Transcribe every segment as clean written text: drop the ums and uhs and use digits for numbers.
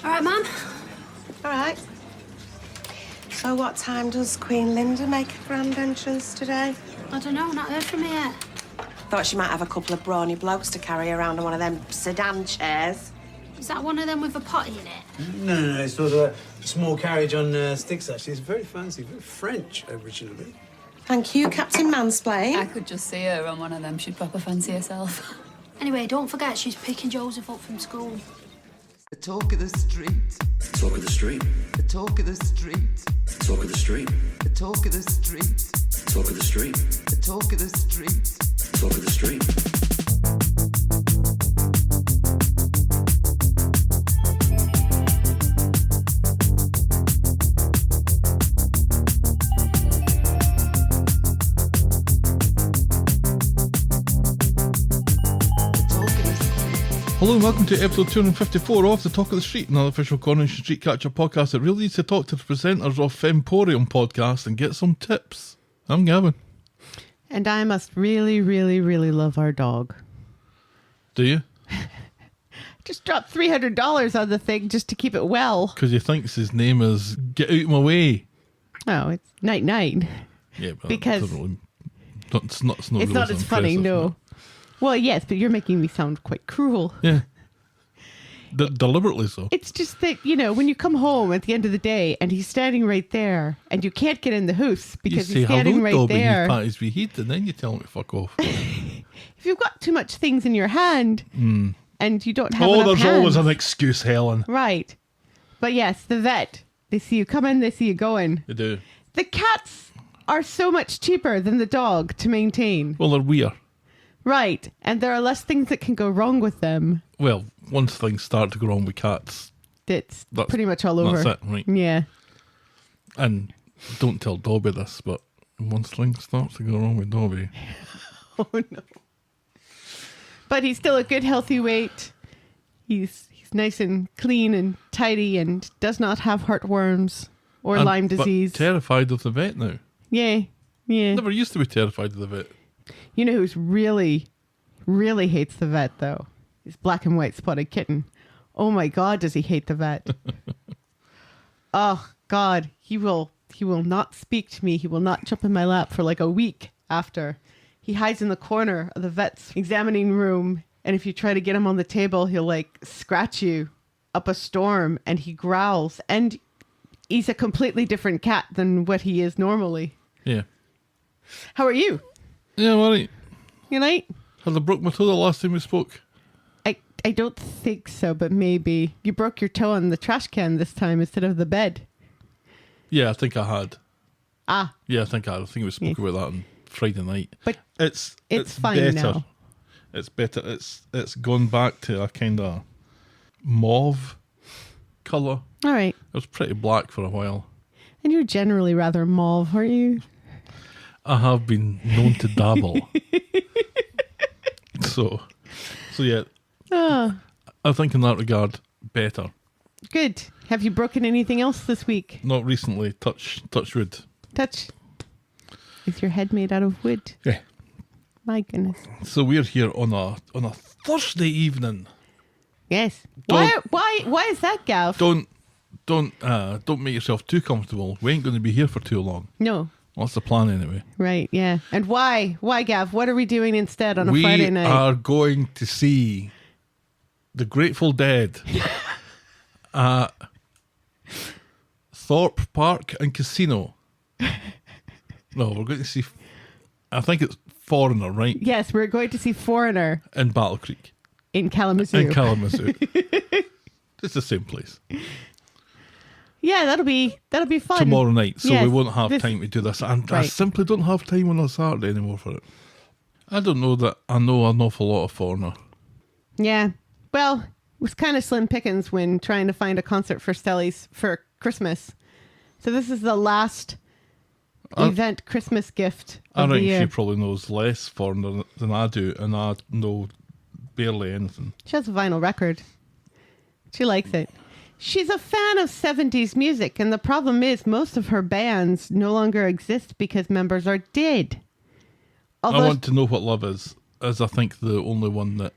All right, Mum. All right. So what time does Queen Linda make a grand entrance today? I don't know, not heard from her yet. Thought she might have a couple of brawny blokes to carry around on one of them sedan chairs. Is that one of them with a potty in it? No, it's sort of a small carriage on sticks, actually. It's very fancy, very French originally. Thank you, Captain Mansplain. I could just see her on one of them. She'd proper fancy herself. Anyway, don't forget she's picking Joseph up from school. The talk of the street. Talk of the street. The talk of the street. Talk of the street. The talk of the street. Talk of the street. The talk of the street. Talk of the street. Hello and welcome to episode 254 of The Talk of the Street, another official Coronation Street catch-up podcast that really needs to talk to the presenters of Emporium podcast and get some tips. I'm Gavin. And I must really, really, really love our dog. Do you? Just dropped $300 on the thing just to keep it well. Because he thinks his name is Get Out My Way. Oh, it's Night Night. Yeah, but because it's not it's really not as funny, no. Well, yes, but you're making me sound quite cruel. Yeah. Deliberately so. It's just that, you know, when you come home at the end of the day and he's standing right there and you can't get in the house because he's standing right Dobby, there. You pat his wee head and then you tell him to fuck off. If you've got too much things in your hand and you don't have enough there's hands. always an excuse, Helen. Right. But yes, the vet. They see you coming, they see you going. They do. The cats are so much cheaper than the dog to maintain. Well, they're weird. Right. And there are less things that can go wrong with them. Well, once things start to go wrong with cats, That's pretty much all over. That's it, right? Yeah. And don't tell Dobby this, but once things start to go wrong with Dobby. Oh, no. But he's still a good, healthy weight. He's nice and clean and tidy and does not have heartworms or Lyme disease. But terrified of the vet now. Yeah. Yeah. Never used to be terrified of the vet. You know who's really, really hates the vet, though? His black and white spotted kitten. Oh, my God, does he hate the vet? Oh, God. He will not speak to me. He will not jump in my lap for like a week after. He hides in the corner of the vet's examining room. And if you try to get him on the table, he'll like scratch you up a storm and he growls. And he's a completely different cat than what he is normally. Yeah. How are you? Yeah, all right. You right? Had I broke my toe the last time we spoke? I don't think so, but maybe. You broke your toe on the trash can this time instead of the bed. Yeah, I think I had. Ah. Yeah, I think I had. I think we spoke about that on Friday night. But it's fine better now. It's better. It's gone back to a kind of mauve colour. All right. It was pretty black for a while. And you're generally rather mauve, aren't you? I have been known to dabble. so yeah. I think in that regard, better. Good. Have you broken anything else this week? Not recently. Touch wood. Touch. Is your head made out of wood? Yeah. My goodness. So we're here on a Thursday evening. Yes. Why is that, Gav? Don't make yourself too comfortable. We ain't going to be here for too long. No. What's the plan anyway? Right, yeah. And why? Why, Gav? What are we doing instead on a Friday night? We are going to see the Grateful Dead at Thorpe Park and Casino. No, we're going to see, I think it's Foreigner, right? Yes, we're going to see Foreigner. In Battle Creek. In Kalamazoo. In Kalamazoo. It's the same place. Yeah, that'll be fun. Tomorrow night, so yes, we won't have time to do this. And right. I simply don't have time on a Saturday anymore for it. I don't know that I know an awful lot of Foreigner. Yeah. Well, it was kind of slim pickings when trying to find a concert for Stellies for Christmas. So this is the last event Christmas gift of the year. I think she probably knows less Foreigner than I do, and I know barely anything. She has a vinyl record. She likes it. She's a fan of 70s music, and the problem is most of her bands no longer exist because members are dead. I Want to Know What Love Is I think the only one that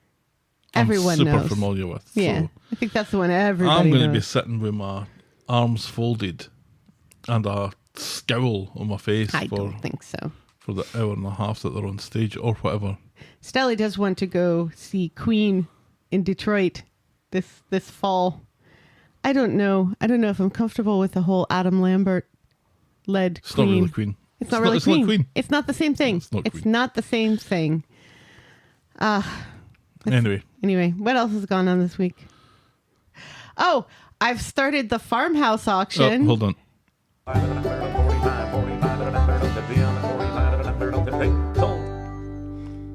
everyone super knows. familiar with. Yeah, So I think that's the one everybody I'm going to be knows. sitting with my arms folded and a scowl on my face I for don't think so. for the hour and a half that they're on stage or whatever. Stelly does want to go see Queen in Detroit this fall. I don't know. I don't know if I'm comfortable with the whole Adam Lambert led It's Queen. not really Queen. It's not really it's Queen. not Queen. It's not the same thing. It's not It's Queen. not the same thing. Anyway, What else has gone on this week? Oh, I've started the farmhouse auction. hold on.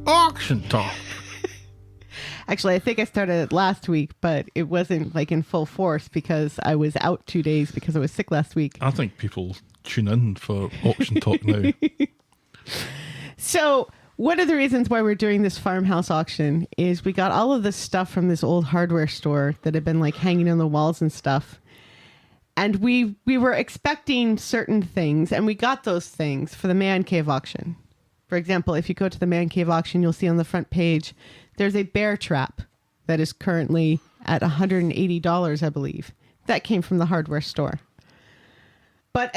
Auction talk. Actually, I think I started it last week, but it wasn't like in full force because I was out 2 days because I was sick last week. I think people tune in for auction talk now. So one of the reasons why we're doing this farmhouse auction is we got all of this stuff from this old hardware store that had been like hanging on the walls and stuff. And we were expecting certain things, and we got those things for the man cave auction. For example, if you go to the man cave auction, you'll see on the front page, there's a bear trap that is currently at $180, I believe. That came from the hardware store. But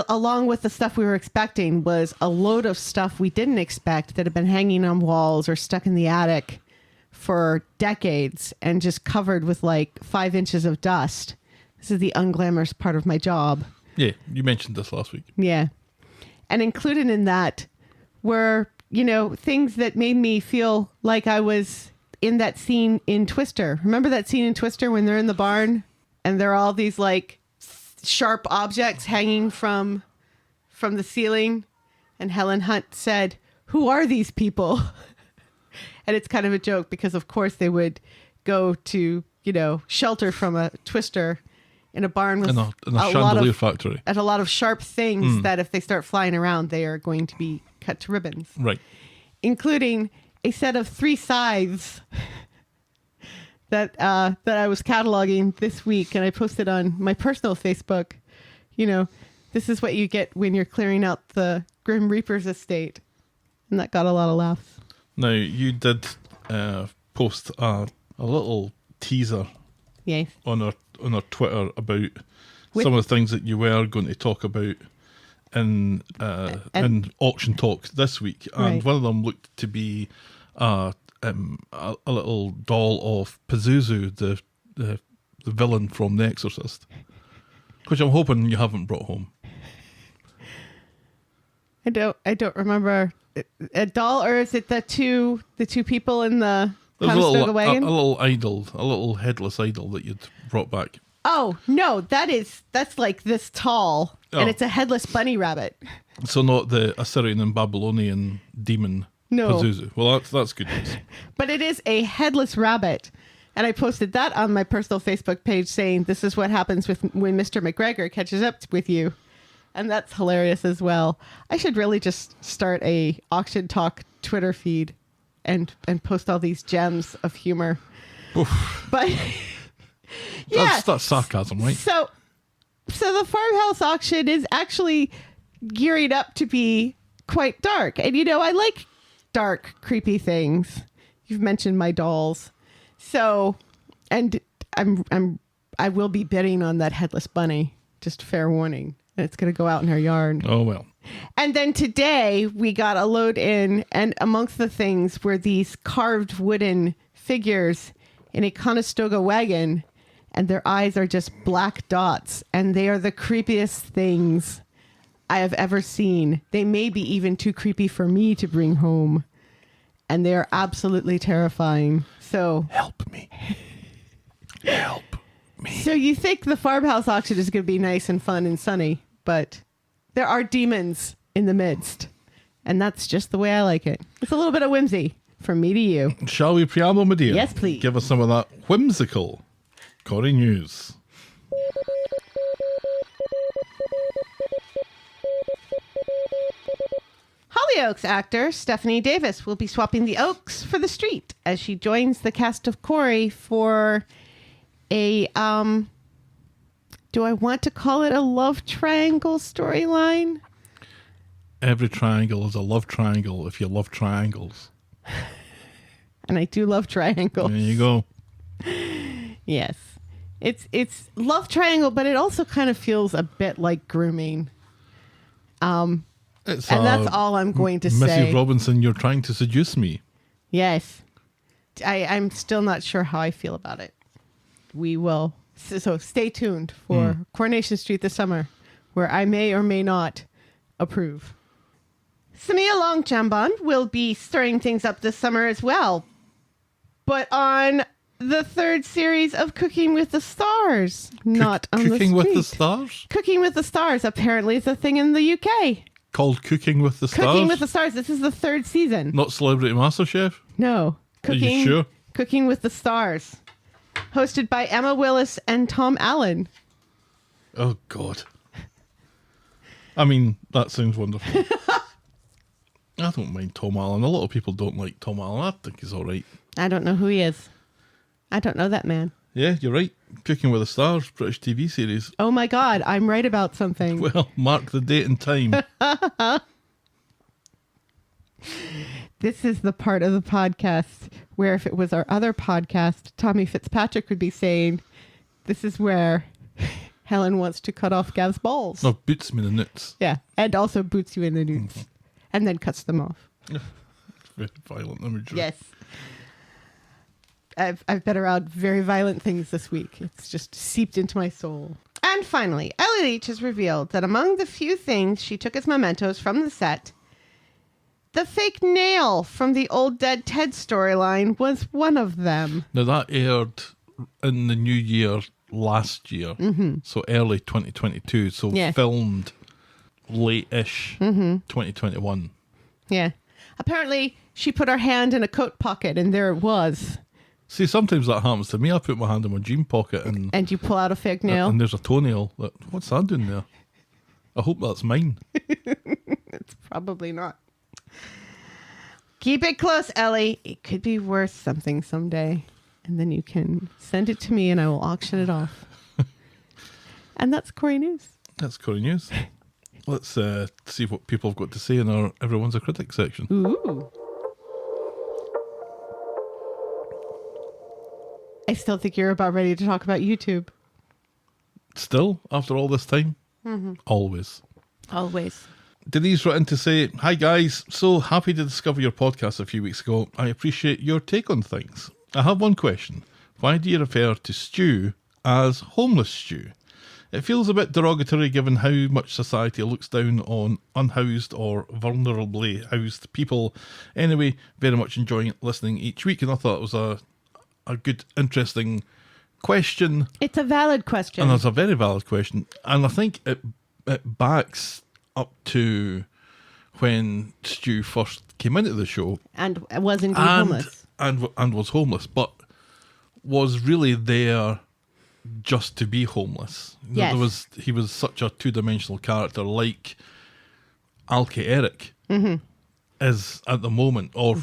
along with the stuff we were expecting was a load of stuff we didn't expect that had been hanging on walls or stuck in the attic for decades and just covered with like 5 inches of dust. This is the unglamorous part of my job. Yeah, you mentioned this last week. Yeah. And included in that were, you know, things that made me feel like I was in that scene in Twister. Remember that scene in Twister when they're in the barn and there are all these like sharp objects hanging from the ceiling? And Helen Hunt said, "Who are these people?" And it's kind of a joke because, of course, they would go to, you know, shelter from a Twister in a barn with In a lot chandelier of factory. and a lot of sharp things that if they start flying around, they are going to be cut to ribbons, Right. including a set of 3 scythes that I was cataloging this week, and I posted on my personal Facebook. You know, this is what you get when you're clearing out the Grim Reaper's estate, and that got a lot of laughs. Now, you did post a little teaser Yes. on our Twitter about With- some of the things that you were going to talk about in auction talk this week, and Right. one of them looked to be a little doll of Pazuzu, the villain from The Exorcist, which I'm hoping you haven't brought home. I don't remember a doll, or is it the two people in the There's a Conestoga little, wagon? a little idol, a little headless idol that you'd brought back. Oh no, that's like this tall, Oh. and it's a headless bunny rabbit. So not the Assyrian and Babylonian demon No. Pazuzu. Well, that's good news. But it is a headless rabbit. And I posted that on my personal Facebook page saying, this is what happens when Mr. McGregor catches up with you. And that's hilarious as well. I should really just start a auction talk Twitter feed and post all these gems of humor. Oof. But yeah. That's sarcasm, right? So the farmhouse auction is actually gearing up to be quite dark. And you know, I like dark, creepy things. You've mentioned my dolls. So, and I will be bidding on that headless bunny. Just fair warning. And it's going to go out in her yard. Oh, well. And then today we got a load in, and amongst the things were these carved wooden figures in a Conestoga wagon, and their eyes are just black dots, and they are the creepiest things I have ever seen. They may be even too creepy for me to bring home, and they are absolutely terrifying. So Help me. Help me. So you think the farmhouse auction is going to be nice and fun and sunny, but there are demons in the midst, and that's just the way I like it. It's a little bit of whimsy from me to you. Shall we preamble, my dear? Yes, please. Give us some of that whimsical Corrie news. Hollyoaks actor Stephanie Davis will be swapping the Oaks for the street as she joins the cast of Corrie for a, do I want to call it a love triangle storyline? Every triangle is a love triangle if you love triangles. And I do love triangles. There you go. Yes. It's love triangle, but it also kind of feels a bit like grooming. It's And that's all I'm going to say. Mrs. Robinson, you're trying to seduce me. Yes. I'm still not sure how I feel about it. We will. So stay tuned for Coronation Street this summer, where I may or may not approve. Samia Long Jambon will be stirring things up this summer as well. But on the third series of Cooking with the Stars, not on the Cooking with the street. Stars? Cooking with the Stars apparently is a thing in the UK. Called Cooking with the Stars? Cooking with the Stars. This is the third season. Not Celebrity MasterChef? No. Are you sure? Cooking with the Stars. Hosted by Emma Willis and Tom Allen. Oh, God. I mean, that sounds wonderful. I don't mind Tom Allen. A lot of people don't like Tom Allen. I think he's all right. I don't know who he is. I don't know that man. Yeah, you're right. Cooking with the Stars, British TV series. Oh my God, I'm right about something. Well, mark the date and time. This is the part of the podcast where if it was our other podcast, Tommy Fitzpatrick would be saying, this is where Helen wants to cut off Gav's balls. No, boots me the nuts. Yeah, and also boots you in the nudes. And then cuts them off. Very violent imagery. Yes. I've been around very violent things this week. It's just seeped into my soul. And finally, Ellie Leach has revealed that among the few things she took as mementos from the set, the fake nail from the old Dead Ted storyline was one of them. Now, that aired in the new year last year. So early 2022. So Yeah. filmed late-ish 2021. Yeah. Apparently, she put her hand in a coat pocket and there it was. See, sometimes that happens to me. I put my hand in my jean pocket and You pull out a fake nail. and there's a toenail. What's that doing there? I hope that's mine. It's probably not. Keep it close, Ellie. It could be worth something someday. And then you can send it to me and I will auction it off. And that's Corrie News. That's Corrie News. Let's see what people have got to say in our Everyone's a Critic section. Ooh. I still think you're about ready to talk about YouTube. Still, after all this time? Always. Always. Denise wrote in to say, "Hi guys, so happy to discover your podcast a few weeks ago. I appreciate your take on things. I have one question. Why do you refer to stew as homeless stew? It feels a bit derogatory given how much society looks down on unhoused or vulnerably housed people. Anyway, very much enjoying listening each week." And I thought it was a good, interesting question. It's a valid question. And it's a very valid question. And I think it backs up to when Stu first came into the show. And was indeed homeless. And was homeless, but was really there just to be homeless. Yes. He was such a two-dimensional character, like Alki Eric is at the moment, or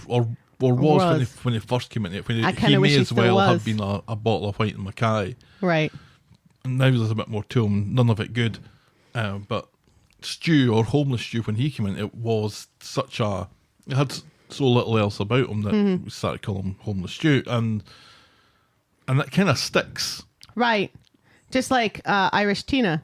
was when he first came in. When I he kinda wish may he as still well was. have been a bottle of White and Mackay. Right. And now there's a bit more to him, none of it good. But Stu, or homeless Stu, when he came in, it had so little else about him that we started calling him homeless Stu, and that kind of sticks. Right. Just like Irish Tina.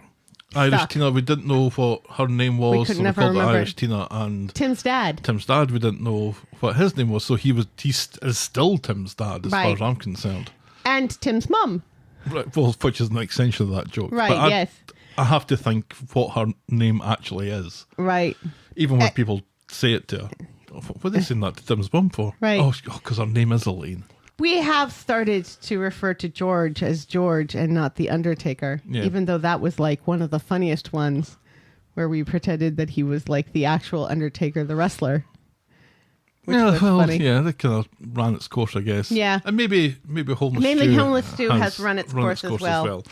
Irish Stuck. Tina, we didn't know what her name was, We could so never we called remember. it Irish Tina. And Tim's dad. Tim's dad, we didn't know what his name was, so he is still Tim's dad as far Right. as I'm concerned. And Tim's mum. Right, well, which is an extension of that joke. Right, But yes. I have to think what her name actually is. Right. Even when people say it to her. What are they saying that to Tim's mum for? Right. Oh, because her name is Elaine. We have started to refer to George as George and not the Undertaker, Yeah. even though that was like one of the funniest ones where we pretended that he was like the actual Undertaker, the wrestler. Which was funny. yeah, that kind of ran its course, I guess. Yeah. And maybe homeless Mainly Stew Homeless Stew has run its course as well.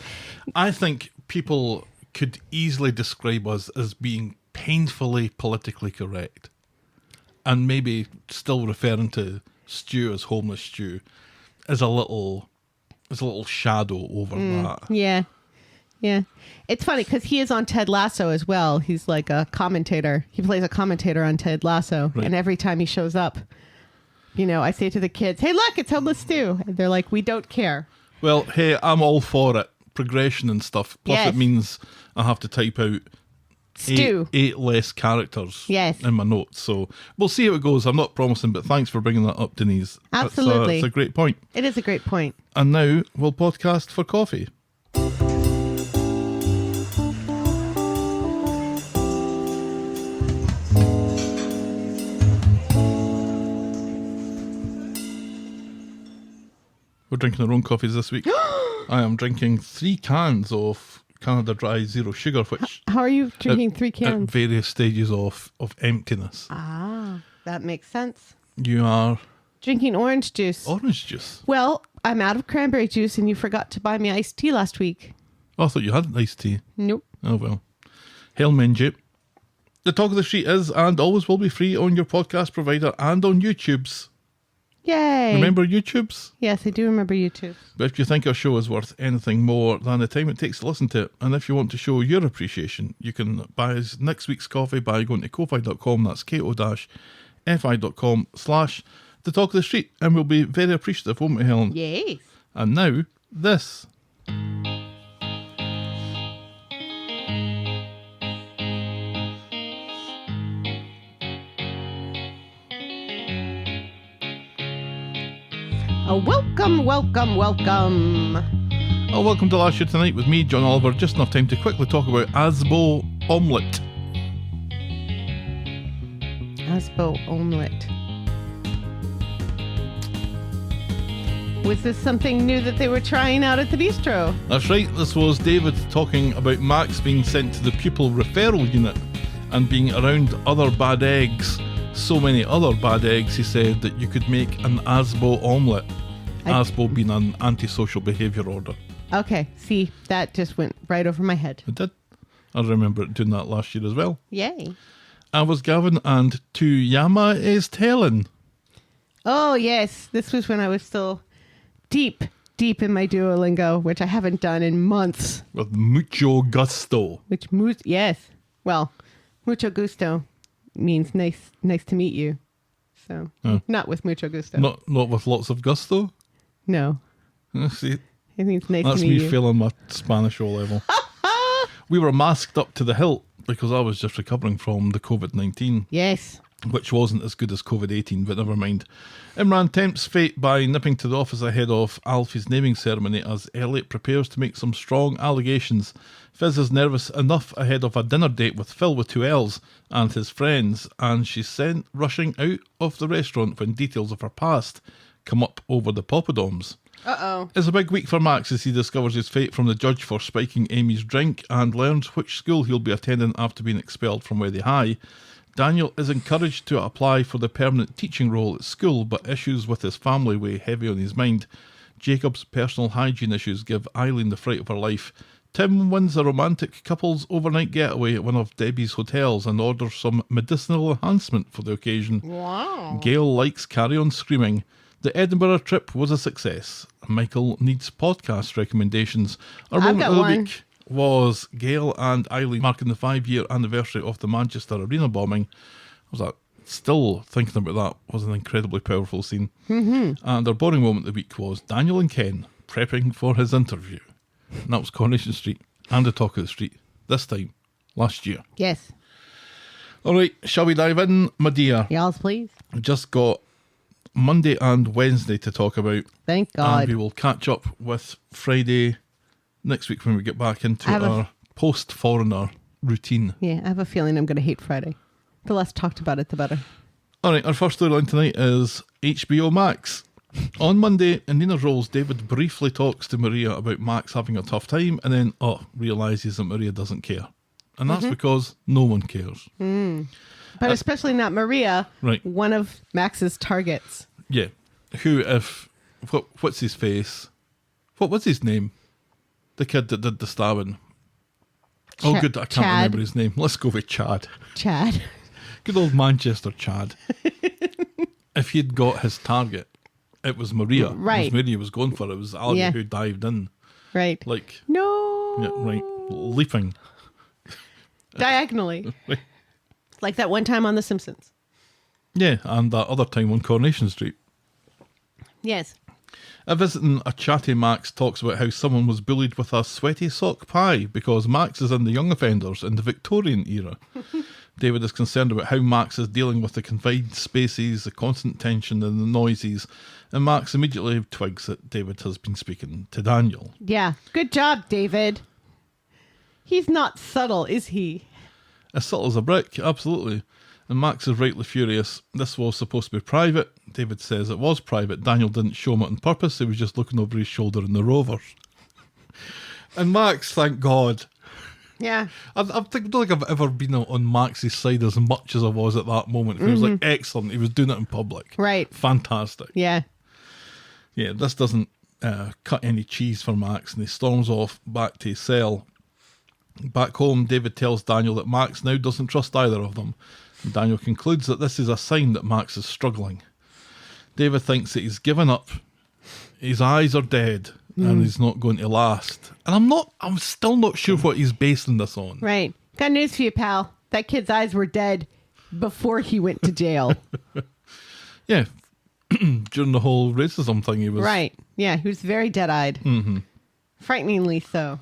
I think people could easily describe us as being painfully politically correct, and maybe still referring to Stew as homeless Stew is a little shadow over that. Yeah. Yeah. It's funny because he is on Ted Lasso as well. He's like a commentator. He plays a commentator on Ted Lasso. Right. And every time he shows up, You know, I say to the kids, hey, look, it's homeless stew. And they're like, we don't care. Well, hey, I'm all for it. Progression and stuff. Plus, Yes. it means I have to type out Stew. eight less characters Yes. in my notes. So we'll see how it goes. I'm not promising, but thanks for bringing that up, Denise. Absolutely. It's a great point. It is a great point. And now we'll podcast for coffee. We're drinking our own coffees this week. I am drinking 3 cans of Canada Dry Zero Sugar, which How are you drinking 3 at cans? various stages of emptiness. Ah, that makes sense. You are Drinking orange juice. orange juice. Well, I'm out of cranberry juice and you forgot to buy me iced tea last week. Oh, I thought you had iced tea. Nope. Oh, well. Hail Menji. The Talk of the Street is and always will be free on your podcast provider and on YouTube's. Yay. Remember YouTube's? Yes, I do remember YouTube. But if you think our show is worth anything more than the time it takes to listen to it, and if you want to show your appreciation, you can buy us next week's coffee by going to ko-fi.com, that's ko-fi.com/The Talk of the Street, and we'll be very appreciative, won't we, Helen? Yes. And now, this. Welcome. Oh, welcome to Last Year Tonight with me, John Oliver. Just enough time to quickly talk about Asbo Omelette. Asbo omelette. Was this something new that they were trying out at the bistro? That's right, this was David talking about Max being sent to the pupil referral unit and being around other bad eggs. So many other bad eggs, he said, that you could make an Asbo omelette. Asbo being an antisocial behaviour order. Okay, see, that just went right over my head. It did. I remember it doing that last year as well. Yay. I was Gavin and to Yama is telling. Oh, yes. This was when I was still deep in my Duolingo, which I haven't done in months. With mucho gusto. Yes. Well, mucho gusto means nice to meet you. So, not with mucho gusto. Not with lots of gusto. No. See, It means nice that's to meet me you. failing my Spanish O level. We were masked up to the hilt because I was just recovering from the COVID-19. Yes. Which wasn't as good as COVID-18, but never mind. Imran tempts fate by nipping to the office ahead of Alfie's naming ceremony as Elliot prepares to make some strong allegations. Fizz is nervous enough ahead of a dinner date with Phil with 2 L's and his friends, and she's sent rushing out of the restaurant when details of her past come up over the poppadoms. Uh-oh. It's a big week for Max as he discovers his fate from the judge for spiking Amy's drink and learns which school he'll be attending after being expelled from Weatherfield High. Daniel is encouraged to apply for the permanent teaching role at school, but issues with his family weigh heavy on his mind. Jacob's personal hygiene issues give Eileen the fright of her life. Tim wins a romantic couple's overnight getaway at one of Debbie's hotels and orders some medicinal enhancement for the occasion. Wow. Gail likes Carry On Screaming. The Edinburgh trip was a success. Michael needs podcast recommendations. Our I've moment got of the one. week was Gail and Eileen marking the 5-year anniversary of the Manchester Arena bombing. Still thinking about that was an incredibly powerful scene. Mm-hmm. And our boring moment of the week was Daniel and Ken prepping for his interview. And that was Coronation Street and the Talk of the Street. This time, last year. Yes. All right, shall we dive in, my dear? Y'all, please. We just got Monday and Wednesday to talk about. Thank God. And we will catch up with Friday next week when we get back into have our post-foreigner routine. Yeah, I have a feeling I'm going to hate Friday. The less talked about it, the better. All right, our first storyline tonight is HBO Max. On Monday, in Nina's roles, David briefly talks to Maria about Max having a tough time and then, realises that Maria doesn't care. And that's because no one cares. But especially not Maria, Right. one of Max's targets. Yeah. What's his face? What was his name? The kid that did the stabbing. Oh, good, I can't Chad. remember his name. Let's go with Chad. Chad. Good old Manchester Chad. If he'd got his target, it was Maria. Right. It was Maria was going for it. It was Ali Yeah. who dived in. Right. Like, No. yeah, right, leaping. Diagonally. Right. Like that one time on The Simpsons. Yeah, and that other time on Coronation Street. Yes. Visiting a chatty Max talks about how someone was bullied with a sweaty sock pie because Max is in the young offenders in the Victorian era. David is concerned about how Max is dealing with the confined spaces, the constant tension and the noises, and Max immediately twigs that David has been speaking to Daniel. Yeah. Good job, David. He's not subtle, is he? As subtle as a brick, absolutely. And Max is rightly furious. This was supposed to be private. David says it was private. Daniel didn't show him it on purpose. He was just looking over his shoulder in the Rovers. And Max, thank God. Yeah. I don't think I've ever been on Max's side as much as I was at that moment. It was like excellent. He was doing it in public. Right. Fantastic. Yeah. Yeah, this doesn't cut any cheese for Max, and he storms off back to his cell. Back home, David tells Daniel that Max now doesn't trust either of them. And Daniel concludes that this is a sign that Max is struggling. David thinks that he's given up, his eyes are dead, and he's not going to last. And I'm still not sure what he's basing this on. Right. Got news for you, pal. That kid's eyes were dead before he went to jail. Yeah. During the whole racism thing, he was... Right. Yeah, he was very dead-eyed. Mm-hmm. Frighteningly so.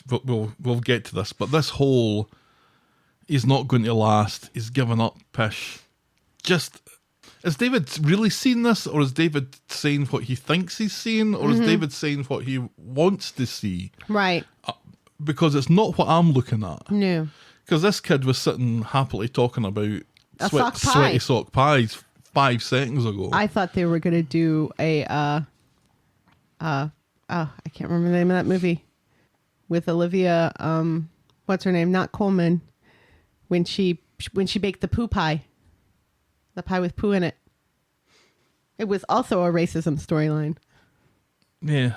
But we'll get to this. But this whole... he's not going to last, he's given up pish. Just... is David really seeing this, or is David saying what he thinks he's seeing, or is David saying what he wants to see? Right. Because it's not what I'm looking at. No. Because this kid was sitting happily talking about sock pie. sweaty sock pies 5 seconds ago. I thought they were going to do a, I can't remember the name of that movie. With Olivia, what's her name? Not Coleman. When she baked the poo pie. The pie with poo in it. It was also a racism storyline. Yeah.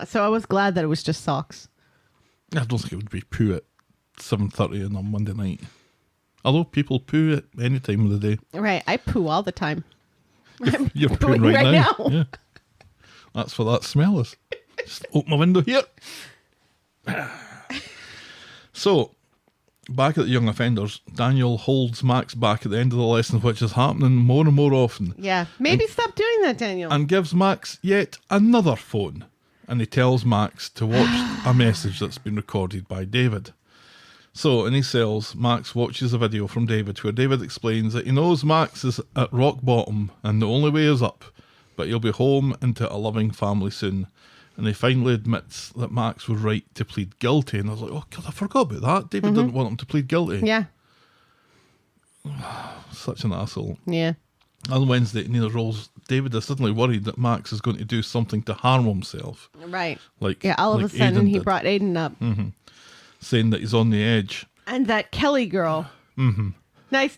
So I was glad that it was just socks. I don't think it would be poo at 7:30 on a Monday night. Although people poo at any time of the day. Right. I poo all the time. You're pooing right now. Yeah. That's what that smell is. Just open my window here. So, back at the young offenders, Daniel holds Max back at the end of the lesson, which is happening more and more often. Yeah. Maybe stop doing that, Daniel. And gives Max yet another phone. And he tells Max to watch a message that's been recorded by David. So, in his cells, Max watches a video from David where David explains that he knows Max is at rock bottom and the only way is up, but he'll be home into a loving family soon. And he finally admits that Max was right to plead guilty. And I was like, oh, God, I forgot about that. David didn't want him to plead guilty. Yeah. Such an asshole. Yeah. On Wednesday, neither roles, David is suddenly worried that Max is going to do something to harm himself. Right. Like, yeah, all of like a sudden Aiden he did, brought Aiden up. saying that he's on the edge. And that Kelly girl. Nice,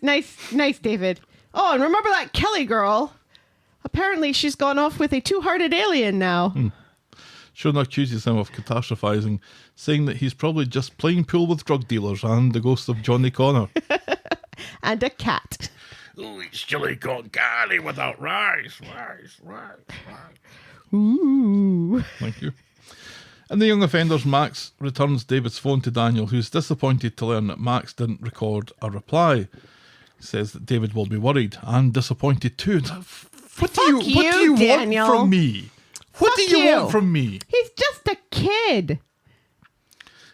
David. Oh, and remember that Kelly girl? Apparently she's gone off with a two-hearted alien now. Sure accuses him of catastrophizing, saying that he's probably just playing pool with drug dealers and the ghost of Johnny Connor. And a cat. Oh, it's chili con carne without rice. Ooh. Thank you. In the young offenders, Max returns David's phone to Daniel, who's disappointed to learn that Max didn't record a reply. He says that David will be worried and disappointed too. What do you Daniel. want from me? What do you want from me? He's just a kid.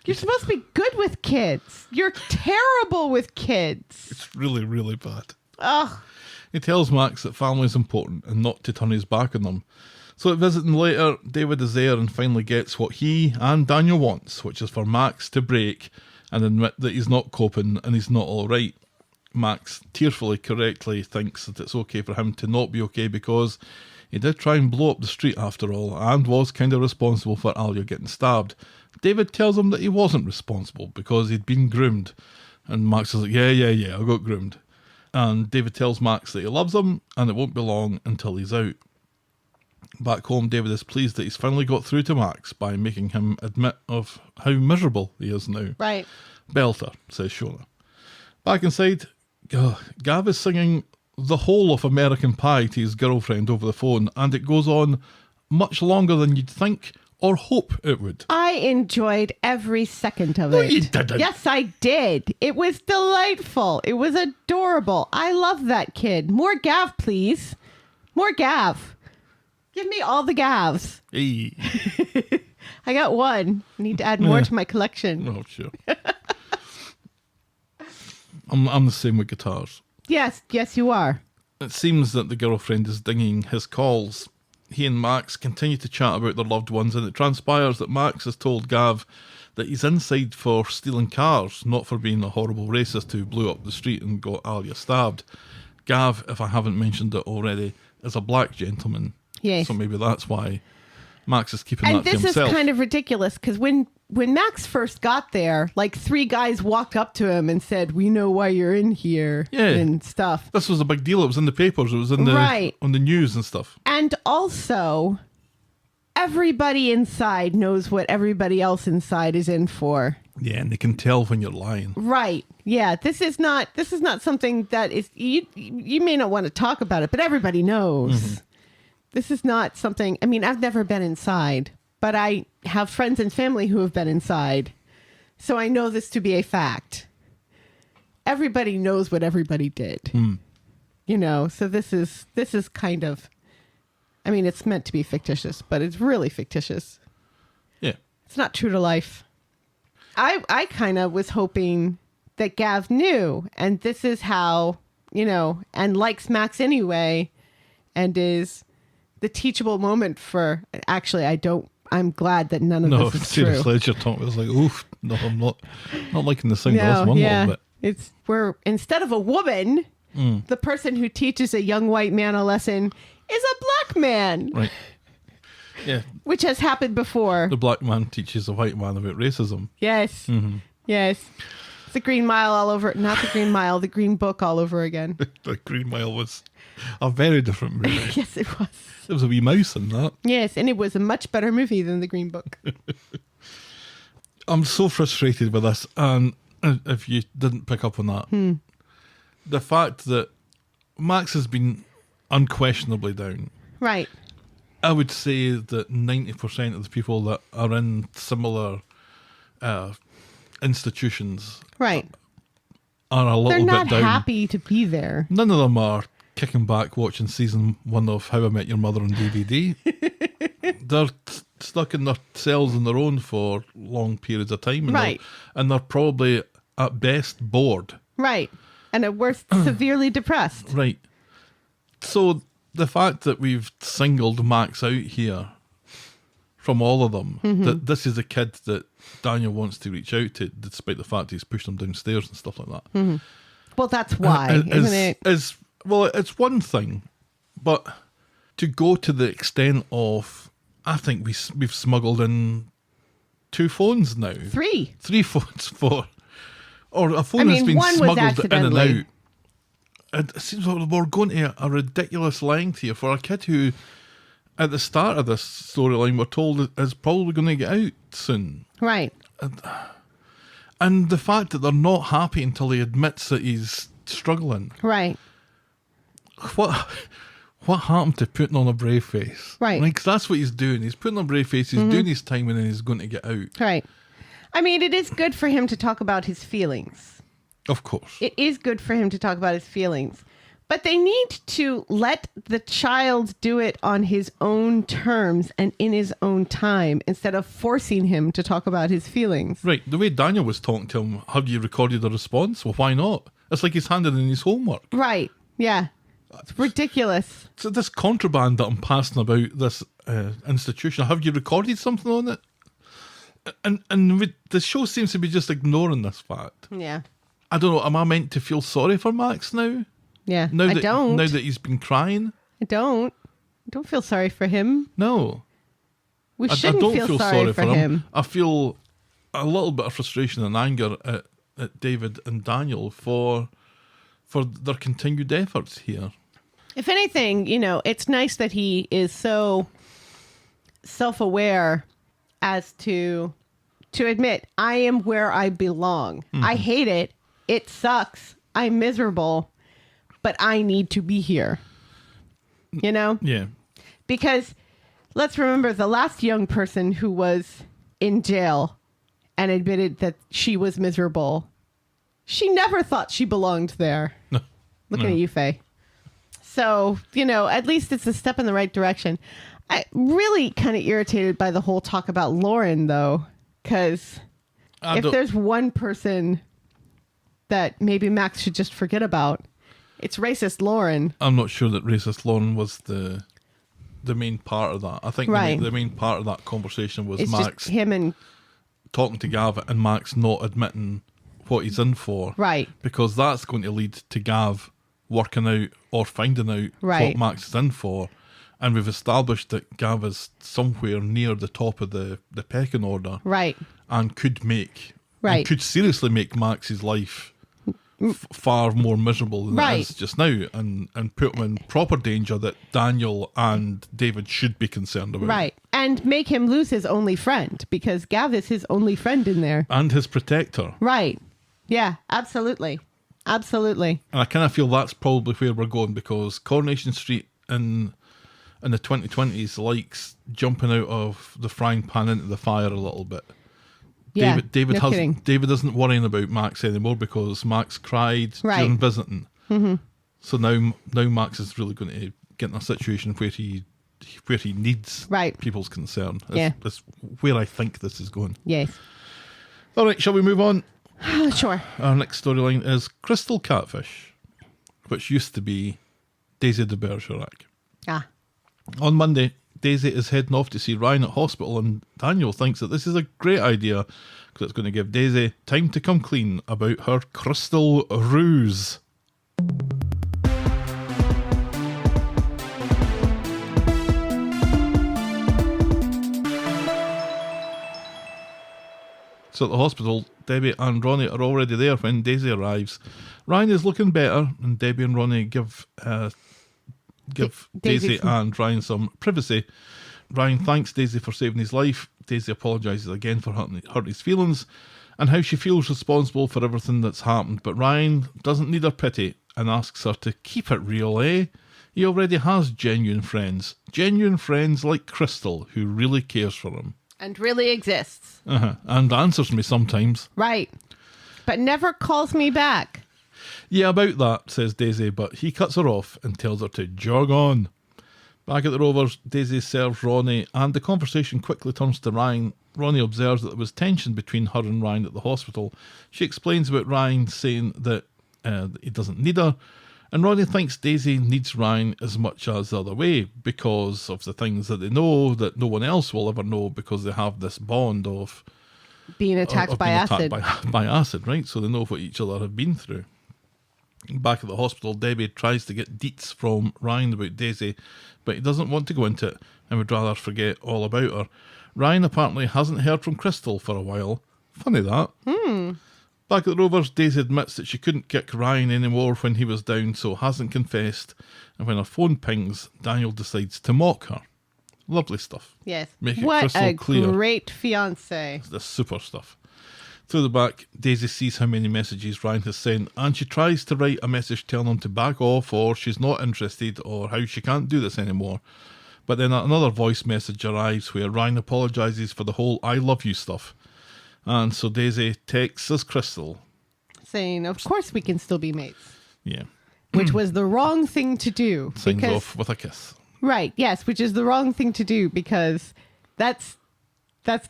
You're supposed to be good with kids. You're terrible with kids. It's really, really bad. Ugh. He tells Max that family is important and not to turn his back on them. So at visiting later, David is there and finally gets what he and Daniel wants, which is for Max to break and admit that he's not coping and he's not all right. Max tearfully correctly thinks that it's okay for him to not be okay because he did try and blow up the street after all and was kind of responsible for Alia getting stabbed. David tells him that he wasn't responsible because he'd been groomed. And Max is like, yeah, I got groomed. And David tells Max that he loves him and it won't be long until he's out. Back home, David is pleased that he's finally got through to Max by making him admit of how miserable he is now. Right. Belter, says Shona. Back inside, Gav is singing the whole of American Pie to his girlfriend over the phone, and it goes on much longer than you'd think or hope it would. I enjoyed every second of it. No, you didn't. Yes, I did. It was delightful. It was adorable. I love that kid. More Gav, please. More gav. Give me all the gavs. Hey. I got one. I need to add more to my collection. Oh, sure. I'm the same with guitars. Yes, you are. It seems that the girlfriend is dinging his calls. He and Max continue to chat about their loved ones, and it transpires that Max has told Gav that he's inside for stealing cars, not for being a horrible racist who blew up the street and got Alia stabbed. Gav, if I haven't mentioned it already, is a black gentleman. Yes. So maybe that's why Max is keeping And that to this is himself. kind of ridiculous because when Max first got there, like 3 guys walked up to him and said, "We know why you're in here," and stuff. This was a big deal. It was in the papers. It was in the on the news and stuff. And also, everybody inside knows what everybody else inside is in for. Yeah, and they can tell when you're lying. Right. Yeah. This is not something that is you may not want to talk about it, but everybody knows. Mm-hmm. This is not something. I mean, I've never been inside, but I have friends and family who have been inside, so I know this to be a fact. Everybody knows what everybody did. You know, so this is kind of. I mean, it's meant to be fictitious, but it's really fictitious. Yeah. It's not true to life. I kind of was hoping that Gav knew, and this is how, you know, and likes Max anyway, and is the teachable moment for, actually, I'm glad that none of this is true. No, seriously, you're talking, I was like, oof, no, I'm not liking the sound of this one little bit. Instead of a woman, the person who teaches a young white man a lesson is a black man. Right. Yeah. Which has happened before. The black man teaches the white man about racism. Yes. Mm-hmm. Yes. It's the Green Mile all over. Not the Green Mile, the Green Book all over again. The Green Mile was a very different movie. Yes, it was. There was a wee mouse in that. Yes, and it was a much better movie than the Green Book. I'm so frustrated with this, and if you didn't pick up on that, the fact that Max has been unquestionably down. Right. I would say that 90% of the people that are in similar institutions Right. are a little They're not bit down. happy to be there. None of them are kicking back watching season 1 of How I Met Your Mother on DVD. They're stuck in their cells on their own for long periods of time. And Right. they're probably, at best, bored. Right. And at worst, severely depressed. Right. So the fact that we've singled Max out here from all of them, that this is a kid that Daniel wants to reach out to, despite the fact he's pushed him downstairs and stuff like that. Well, that's why, isn't it? Well, it's one thing, but to go to the extent of, I think we've smuggled in 2 phones now. 3. 3 phones or a phone has been one was smuggled in and accidentally. out. It seems like we're going to a ridiculous length here for a kid who, at the start of this storyline, we're told is probably going to get out soon. Right. And the fact that they're not happy until he admits that he's struggling. Right. What happened to putting on a brave face? Right. Like, 'cause that's what he's doing. He's putting on a brave face. He's doing his time, and then he's going to get out. Right. I mean, it is good for him to talk about his feelings. Of course. It is good for him to talk about his feelings. But they need to let the child do it on his own terms and in his own time instead of forcing him to talk about his feelings. Right. The way Daniel was talking to him, have you recorded a response? Well, why not? It's like he's handed in his homework. Right. Yeah. It's ridiculous. So this contraband that I'm passing about this institution, have you recorded something on it? And the show seems to be just ignoring this fact. Yeah. I don't know. Am I meant to feel sorry for Max now? Yeah. Now I don't. Now that he's been crying? I don't feel sorry for him. No. We I shouldn't don't feel sorry for him. I feel a little bit of frustration and anger at David and Daniel for their continued efforts here. If anything, you know, it's nice that he is so self-aware as to admit, I am where I belong. I hate it. It sucks. I'm miserable, but I need to be here. You know? Yeah. Because let's remember the last young person who was in jail and admitted that she was miserable. She never thought she belonged there. No. Looking at you, Faye. So, at least it's a step in the right direction. I really kind of irritated by the whole talk about Lauren, though, because if there's one person that maybe Max should just forget about, it's racist Lauren. I'm not sure that racist Lauren was the main part of that. I think the main part of that conversation was it's Max just him and talking to Gav and Max not admitting what he's in for. Right. Because that's going to lead to Gav working out or finding out Right. what Max is in for. And we've established that Gav is somewhere near the top of the pecking order. Right. And could Right. could seriously make Max's life far more miserable than it is just now, and put him in proper danger that Daniel and David should be concerned about. Right. And make him lose his only friend, because Gav is his only friend in there. And his protector. Right. Yeah, absolutely. Absolutely. And I kind of feel that's probably where we're going, because Coronation Street in the 2020s likes jumping out of the frying pan into the fire a little bit. Yeah, David isn't worrying about Max anymore because Max cried during visiting. Mm-hmm. So now Max is really going to get in a situation where he needs people's concern. That's where I think this is going. Yes. All right, shall we move on? Sure. Our next storyline is Crystal Catfish, which used to be Daisy de Bergerac. On Monday, Daisy is heading off to see Ryan at hospital, and Daniel thinks that this is a great idea because it's going to give Daisy time to come clean about her crystal ruse. So at the hospital, Debbie and Ronnie are already there when Daisy arrives. Ryan is looking better, and Debbie and Ronnie give Daisy and Ryan some privacy. Ryan thanks Daisy for saving his life. Daisy apologises again for hurting his feelings and how she feels responsible for everything that's happened. But Ryan doesn't need her pity and asks her to keep it real, eh? He already has genuine friends like Crystal, who really cares for him. And really exists. And answers me sometimes. Right. But never calls me back. Yeah, about that, says Daisy, but he cuts her off and tells her to jog on. Back at the Rovers, Daisy serves Ronnie, and the conversation quickly turns to Ryan. Ronnie observes that there was tension between her and Ryan at the hospital. She explains about Ryan saying that he doesn't need her, and Ronnie thinks Daisy needs Ryan as much as the other way because of the things that they know that no one else will ever know, because they have this bond of being attacked by acid. By acid, right? So they know what each other have been through. Back at the hospital, Debbie tries to get deets from Ryan about Daisy, but he doesn't want to go into it and would rather forget all about her. Ryan apparently hasn't heard from Crystal for a while. Funny that. Back at the Rovers, Daisy admits that she couldn't kick Ryan anymore when he was down, so hasn't confessed. And when her phone pings, Daniel decides to mock her. Lovely stuff. Yes. Make it what crystal clear. What a great fiancé. The super stuff. Through the back, Daisy sees how many messages Ryan has sent, and she tries to write a message telling him to back off, or she's not interested, or how she can't do this anymore. But then another voice message arrives where Ryan apologises for the whole I love you stuff. And so Daisy texts as Crystal, saying, of course we can still be mates. Yeah. Which was the wrong thing to do. Signs off with a kiss. Right, yes, which is the wrong thing to do, because that's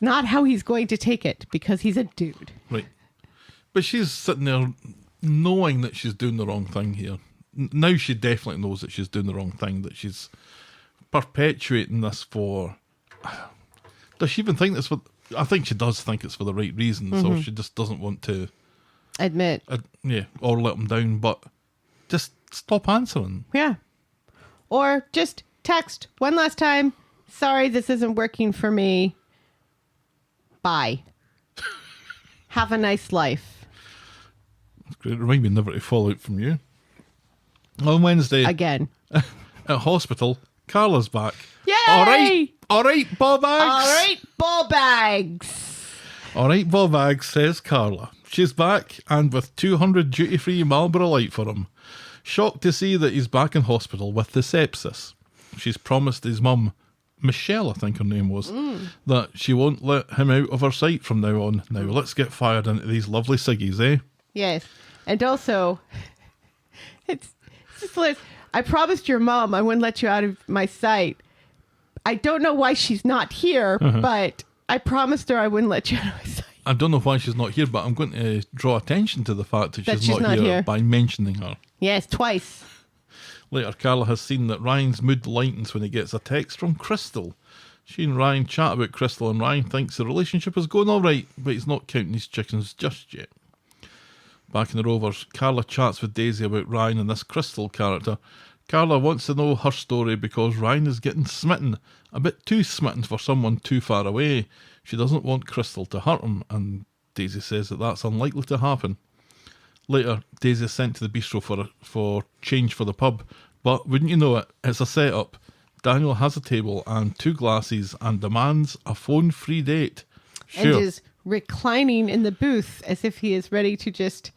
not how he's going to take it, because he's a dude. Right. But she's sitting there knowing that she's doing the wrong thing here. Now she definitely knows that she's doing the wrong thing, that she's perpetuating this for... Does she even think this for... I think she does think it's for the right reasons, or she just doesn't want to... admit. Or let him down, but just stop answering. Yeah. Or just text one last time, sorry, this isn't working for me. Bye. Have a nice life. That's great. Remind me never to fall out from you. On Wednesday, again, at hospital, Carla's back. Yay! All right, ball bags. All right, ball bags. All right, ball bags, says Carla. She's back, and with 200 duty-free Marlboro Light for him. Shocked to see that he's back in hospital with the sepsis. She's promised his mum, Michelle, I think her name was, that she won't let him out of her sight from now on. Now, let's get fired into these lovely ciggies, eh? Yes. And also, it's just hilarious. I promised your mom I wouldn't let you out of my sight. I don't know why she's not here, but I promised her I wouldn't let you out of my sight. I don't know why she's not here, but I'm going to draw attention to the fact that she's not here by mentioning her. Yes, twice. Later, Carla has seen that Ryan's mood lightens when he gets a text from Crystal. She and Ryan chat about Crystal, and Ryan thinks the relationship is going all right, but he's not counting his chickens just yet. Back in the Rovers, Carla chats with Daisy about Ryan and this Crystal character. Carla wants to know her story because Ryan is getting smitten, a bit too smitten for someone too far away. She doesn't want Crystal to hurt him, and Daisy says that that's unlikely to happen. Later, Daisy is sent to the bistro for change for the pub, but wouldn't you know it, it's a setup. Daniel has a table and 2 glasses and demands a phone-free date. Sure. And is reclining in the booth as if he is ready to just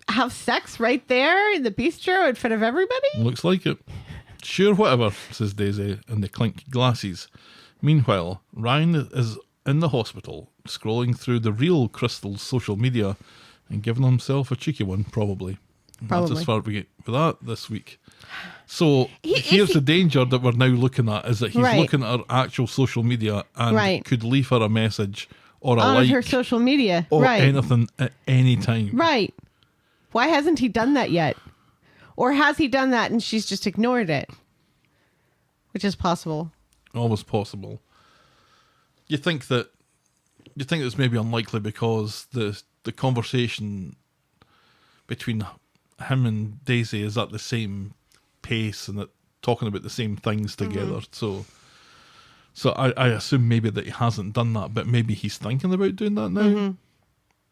have sex right there in the bistro in front of everybody? Looks like it. Sure, whatever, says Daisy, and they clink glasses. Meanwhile, Ryan is in the hospital, scrolling through the real Crystal's social media and giving himself a cheeky one, probably. That's as far as we get with that this week. So here's the danger that we're now looking at, is that he's looking at her actual social media and could leave her a message or a on her social media or anything at any time. Right. Why hasn't he done that yet? Or has he done that and she's just ignored it? Which is possible. Always possible. You think it's maybe unlikely because the conversation between him and Daisy is at the same pace and talking about the same things together. So I assume maybe that he hasn't done that, but maybe he's thinking about doing that now.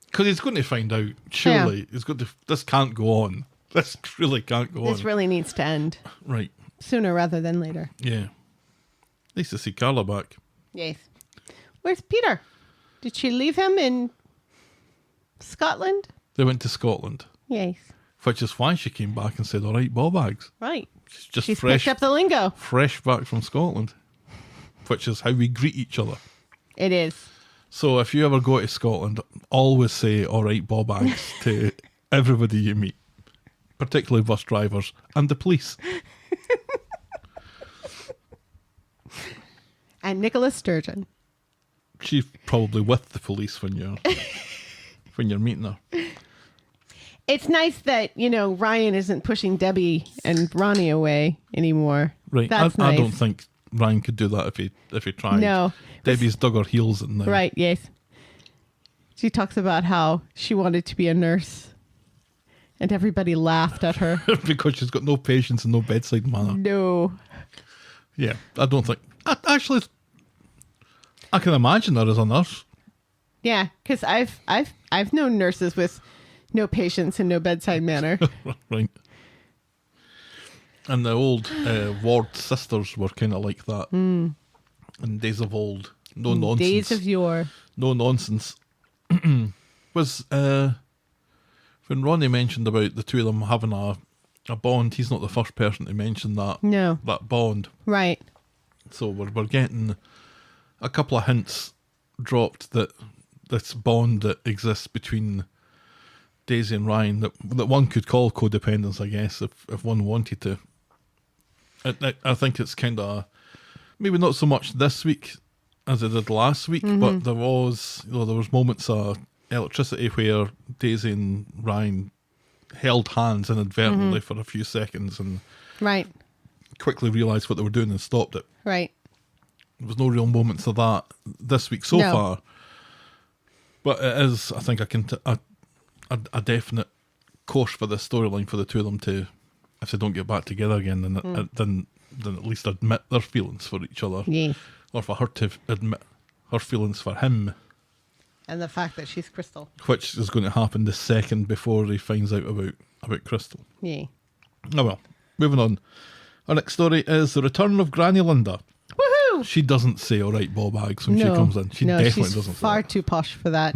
Because he's going to find out, surely. He's going to. This can't go on. This really can't go on. This really needs to end. Right. Sooner rather than later. Yeah. Nice to see Carla back. Yes. Where's Peter? Did she leave him in Scotland? They went to Scotland. Yes. Which is why she came back and said, all right, ball bags. Right. She's picked up the lingo. Fresh back from Scotland. Which is how we greet each other. It is. So if you ever go to Scotland, always say, all right, ball bags to everybody you meet. Particularly bus drivers and the police. And Nicola Sturgeon. She's probably with the police when you're meeting her. It's nice that, Ryan isn't pushing Debbie and Ronnie away anymore. Right. That's I nice. don't think Ryan could do that if he tried. No. Debbie's dug her heels in there. Right, yes. She talks about how she wanted to be a nurse. And everybody laughed at her. Because she's got no patience and no bedside manner. No. Yeah, I don't think... Actually, I can imagine her as a nurse. Yeah, because I've known nurses with no patience and no bedside manner. Right. And the old ward sisters were kind of like that. In days of old. No nonsense. Days of yore. No nonsense. Was when Ronnie mentioned about the two of them having a bond, he's not the first person to mention that. No. That bond. Right. So we're getting a couple of hints dropped that this bond that exists between Daisy and Ryan that one could call codependence, I guess, if one wanted to. I think it's kind of maybe not so much this week as it did last week, but there was moments of electricity where Daisy and Ryan held hands inadvertently for a few seconds and right. quickly realised what they were doing and stopped it. Right. There was no real moments of that this week so far. But it is, I think, a definite course for the storyline for the two of them to, if they don't get back together again, then at least admit their feelings for each other. Yeah. Or for her to admit her feelings for him. And the fact that she's Crystal. Which is going to happen the second before he finds out about Crystal. Yeah. Oh well, moving on. Our next story is the return of Granny Linda. Woohoo! She doesn't say all right ball bags when she comes in. She definitely she's doesn't far say that. too posh for that.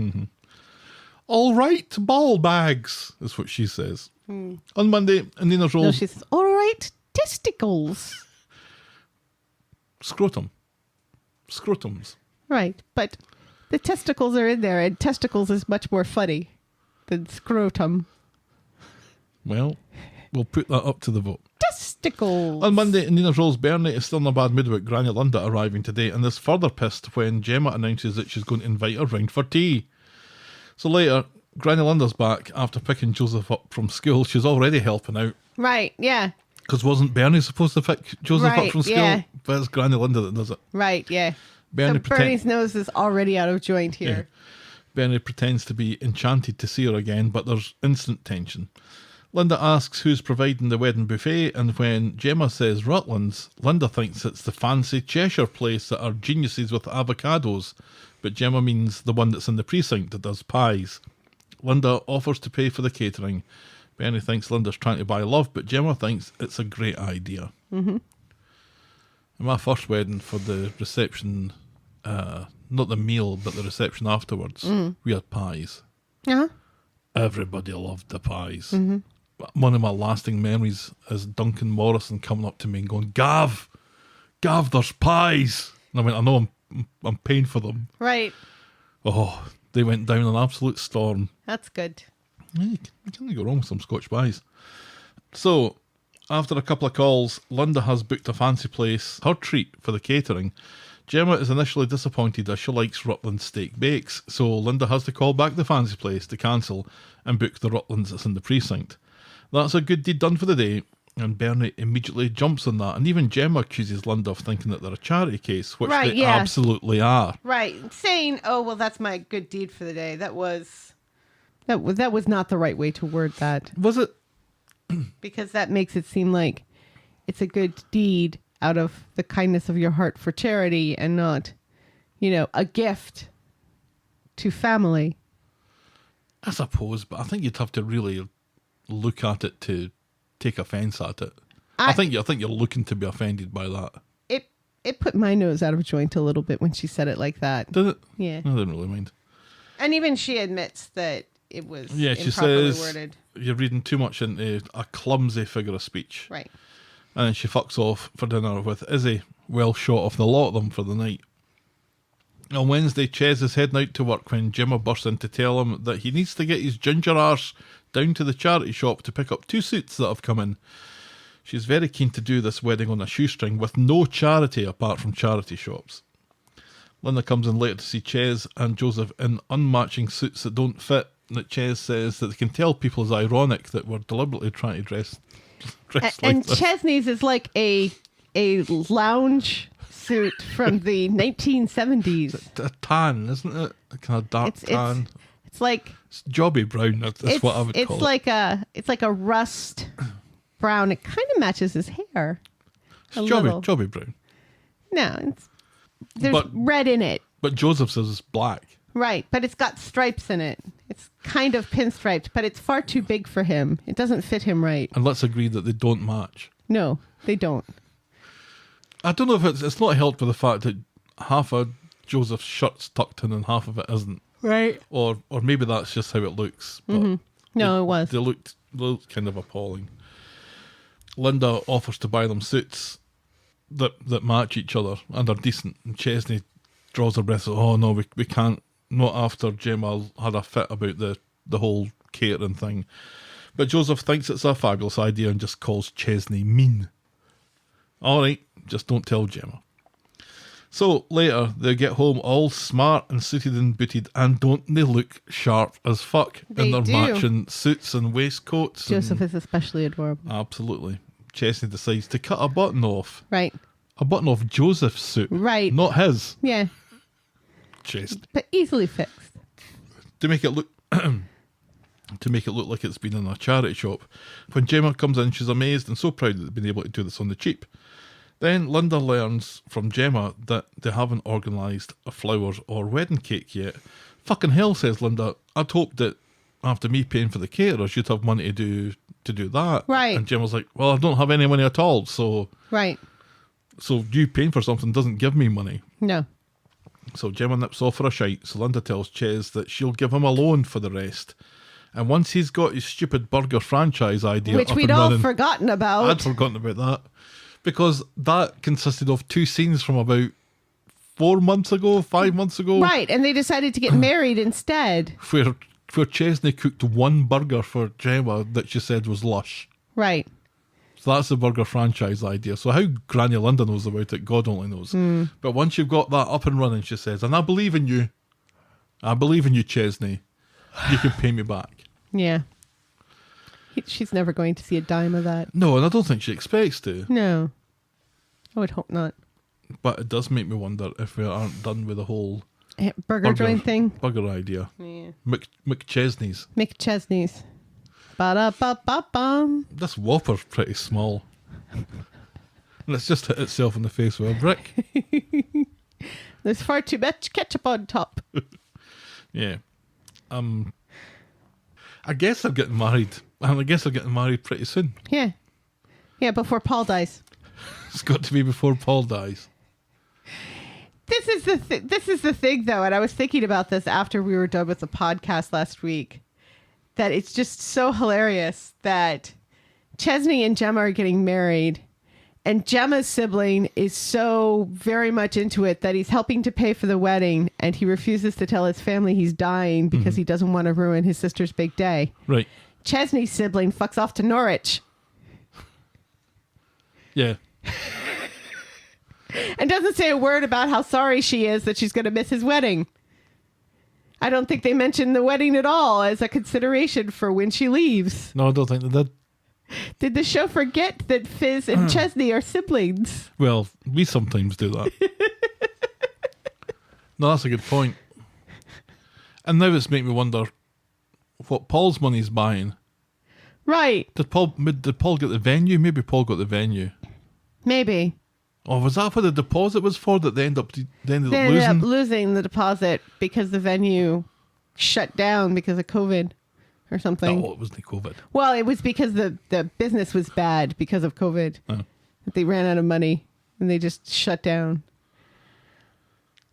All right ball bags is what she says. On Monday, in Nina's role, No, she says, all right, testicles. Scrotums. Right, but the testicles are in there, and testicles is much more funny than scrotum. Well, we'll put that up to the vote. Stickles. On Monday, in Nina's roles, Bernie is still in a bad mood about Granny Linda arriving today and is further pissed when Gemma announces that she's going to invite her round for tea. So later, Granny Linda's back after picking Joseph up from school. She's already helping out. Right, yeah. Because wasn't Bernie supposed to pick Joseph up Right, from school? yeah. But it's Granny Linda that does it. Right, yeah. Bernie So Bernie's nose is already out of joint here. Bernie pretends to be enchanted to see her again, but there's instant tension. Linda asks who's providing the wedding buffet, and when Gemma says Rutland's, Linda thinks it's the fancy Cheshire place that are geniuses with avocados, but Gemma means the one that's in the precinct that does pies. Linda offers to pay for the catering. Bernie thinks Linda's trying to buy love, but Gemma thinks it's a great idea. Mm-hmm. In my first wedding, for the reception, not the meal, but the reception afterwards, we had pies. Uh-huh. Everybody loved the pies. Mm-hmm. One of my lasting memories is Duncan Morrison coming up to me and going, Gav, there's pies. And I went, I know, I'm paying for them. Right. Oh, they went down an absolute storm. That's good. Yeah, you can't go wrong with some Scotch pies. So, after a couple of calls, Linda has booked a fancy place, her treat for the catering. Gemma is initially disappointed as she likes Rutland's steak bakes, so Linda has to call back the fancy place to cancel and book the Rutland's that's in the precinct. That's a good deed done for the day, and Bernie immediately jumps on that, and even Gemma accuses Linda of thinking that they're a charity case, which Right, they yeah. absolutely are. Right. Saying, oh, well, that's my good deed for the day. That was not the right way to word that. Was it? Because that makes it seem like it's a good deed out of the kindness of your heart for charity and not, a gift to family. I suppose, but I think you'd have to really look at it to take offence at it. I think you're looking to be offended by that. It put my nose out of joint a little bit when she said it like that. Did it? Yeah. I didn't really mind. And even she admits that it was Yeah, she improperly says worded. you're reading too much into a clumsy figure of speech. Right. And then she fucks off for dinner with Izzy, well shot of the lot of them for the night. On Wednesday, Ches is heading out to work when Gemma bursts in to tell him that he needs to get his ginger arse down to the charity shop to pick up 2 suits that have come in. She's very keen to do this wedding on a shoestring with no charity apart from charity shops. Linda comes in later to see Ches and Joseph in unmatching suits that don't fit, that Ches says that they can tell people is ironic that we're deliberately trying to dress like And this. Chesney's is like a lounge suit from the 1970s. A tan, isn't it? A kind of dark tan. It's like It's jobby brown. That's what I would call it. It's like a rust brown. It kind of matches his hair. It's jobby brown. No, there's But- red in it. But Joseph's is black. Right, but it's got stripes in it. It's kind of pinstriped, but it's far too big for him. It doesn't fit him right. And let's agree that they don't match. No, they don't. I don't know if it's not helped by the fact that half of Joseph's shirt's tucked in and half of it isn't. Right. Or maybe that's just how it looks. But No, it was. They looked kind of appalling. Linda offers to buy them suits that match each other and are decent. And Chesney draws her breath. Oh no, we can't. Not after Gemma had a fit about the whole catering thing. But Joseph thinks it's a fabulous idea and just calls Chesney mean. All right, just don't tell Gemma. So later, they get home all smart and suited and booted, and don't they look sharp as fuck They in their do. matching suits and waistcoats? Joseph is especially adorable. Absolutely. Chesney decides to cut a button off. Right. A button off Joseph's suit. Right. Not his. Yeah, Chesney. but easily fixed. To make it look like it's been in a charity shop. When Gemma comes in, she's amazed and so proud that they've been able to do this on the cheap. Then Linda learns from Gemma that they haven't organised a flowers or wedding cake yet. Fucking hell, says Linda. I'd hoped that after me paying for the caterers, you'd have money to do that. Right. And Gemma's like, well, I don't have any money at all, so Right. you paying for something doesn't give me money. No. So Gemma nips off for a shite, so Linda tells Ches that she'll give him a loan for the rest. And once he's got his stupid burger franchise idea Which up we'd and all running, forgotten about. I'd forgotten about that. Because that consisted of 2 scenes from about 5 months ago. Right, and they decided to get married instead. Where Chesney cooked one burger for Gemma that she said was lush. Right. So that's the burger franchise idea. So how Granny Linda knows about it, God only knows. But once you've got that up and running, she says, and I believe in you. I believe in you, Chesney. You can pay me back. Yeah. She's never going to see a dime of that. No, and I don't think she expects to. No. I would hope not. But it does make me wonder if we aren't done with the whole Burger joint thing? Burger idea. Yeah. McChesney's. McChesney's. Ba-da-ba-ba-bum. This Whopper's pretty small. And it's just hit itself in the face with a brick. There's far too much ketchup on top. Yeah. I guess they're getting married. And I guess they're getting married pretty soon. Yeah. Yeah, before Paul dies. It's got to be before Paul dies. This is the thing, though, and I was thinking about this after we were done with the podcast last week, that it's just so hilarious that Chesney and Gemma are getting married, and Gemma's sibling is so very much into it that he's helping to pay for the wedding, and he refuses to tell his family he's dying because he doesn't want to ruin his sister's big day. Right. Chesney's sibling fucks off to Norwich. Yeah. And doesn't say a word about how sorry she is that she's going to miss his wedding. I don't think they mentioned the wedding at all as a consideration for when she leaves. No, I don't think they did. Did the show forget that Fizz and Chesney are siblings? Well, we sometimes do that. No, that's a good point. And now it's making me wonder what Paul's money's buying. Right. Did Paul get the venue? Maybe Paul got the venue. Maybe. Oh, was that what the deposit was for that they ended up They ended up losing the deposit because the venue shut down because of COVID or something. No, it wasn't COVID. Well, it was because the business was bad because of COVID. Oh. They ran out of money and they just shut down.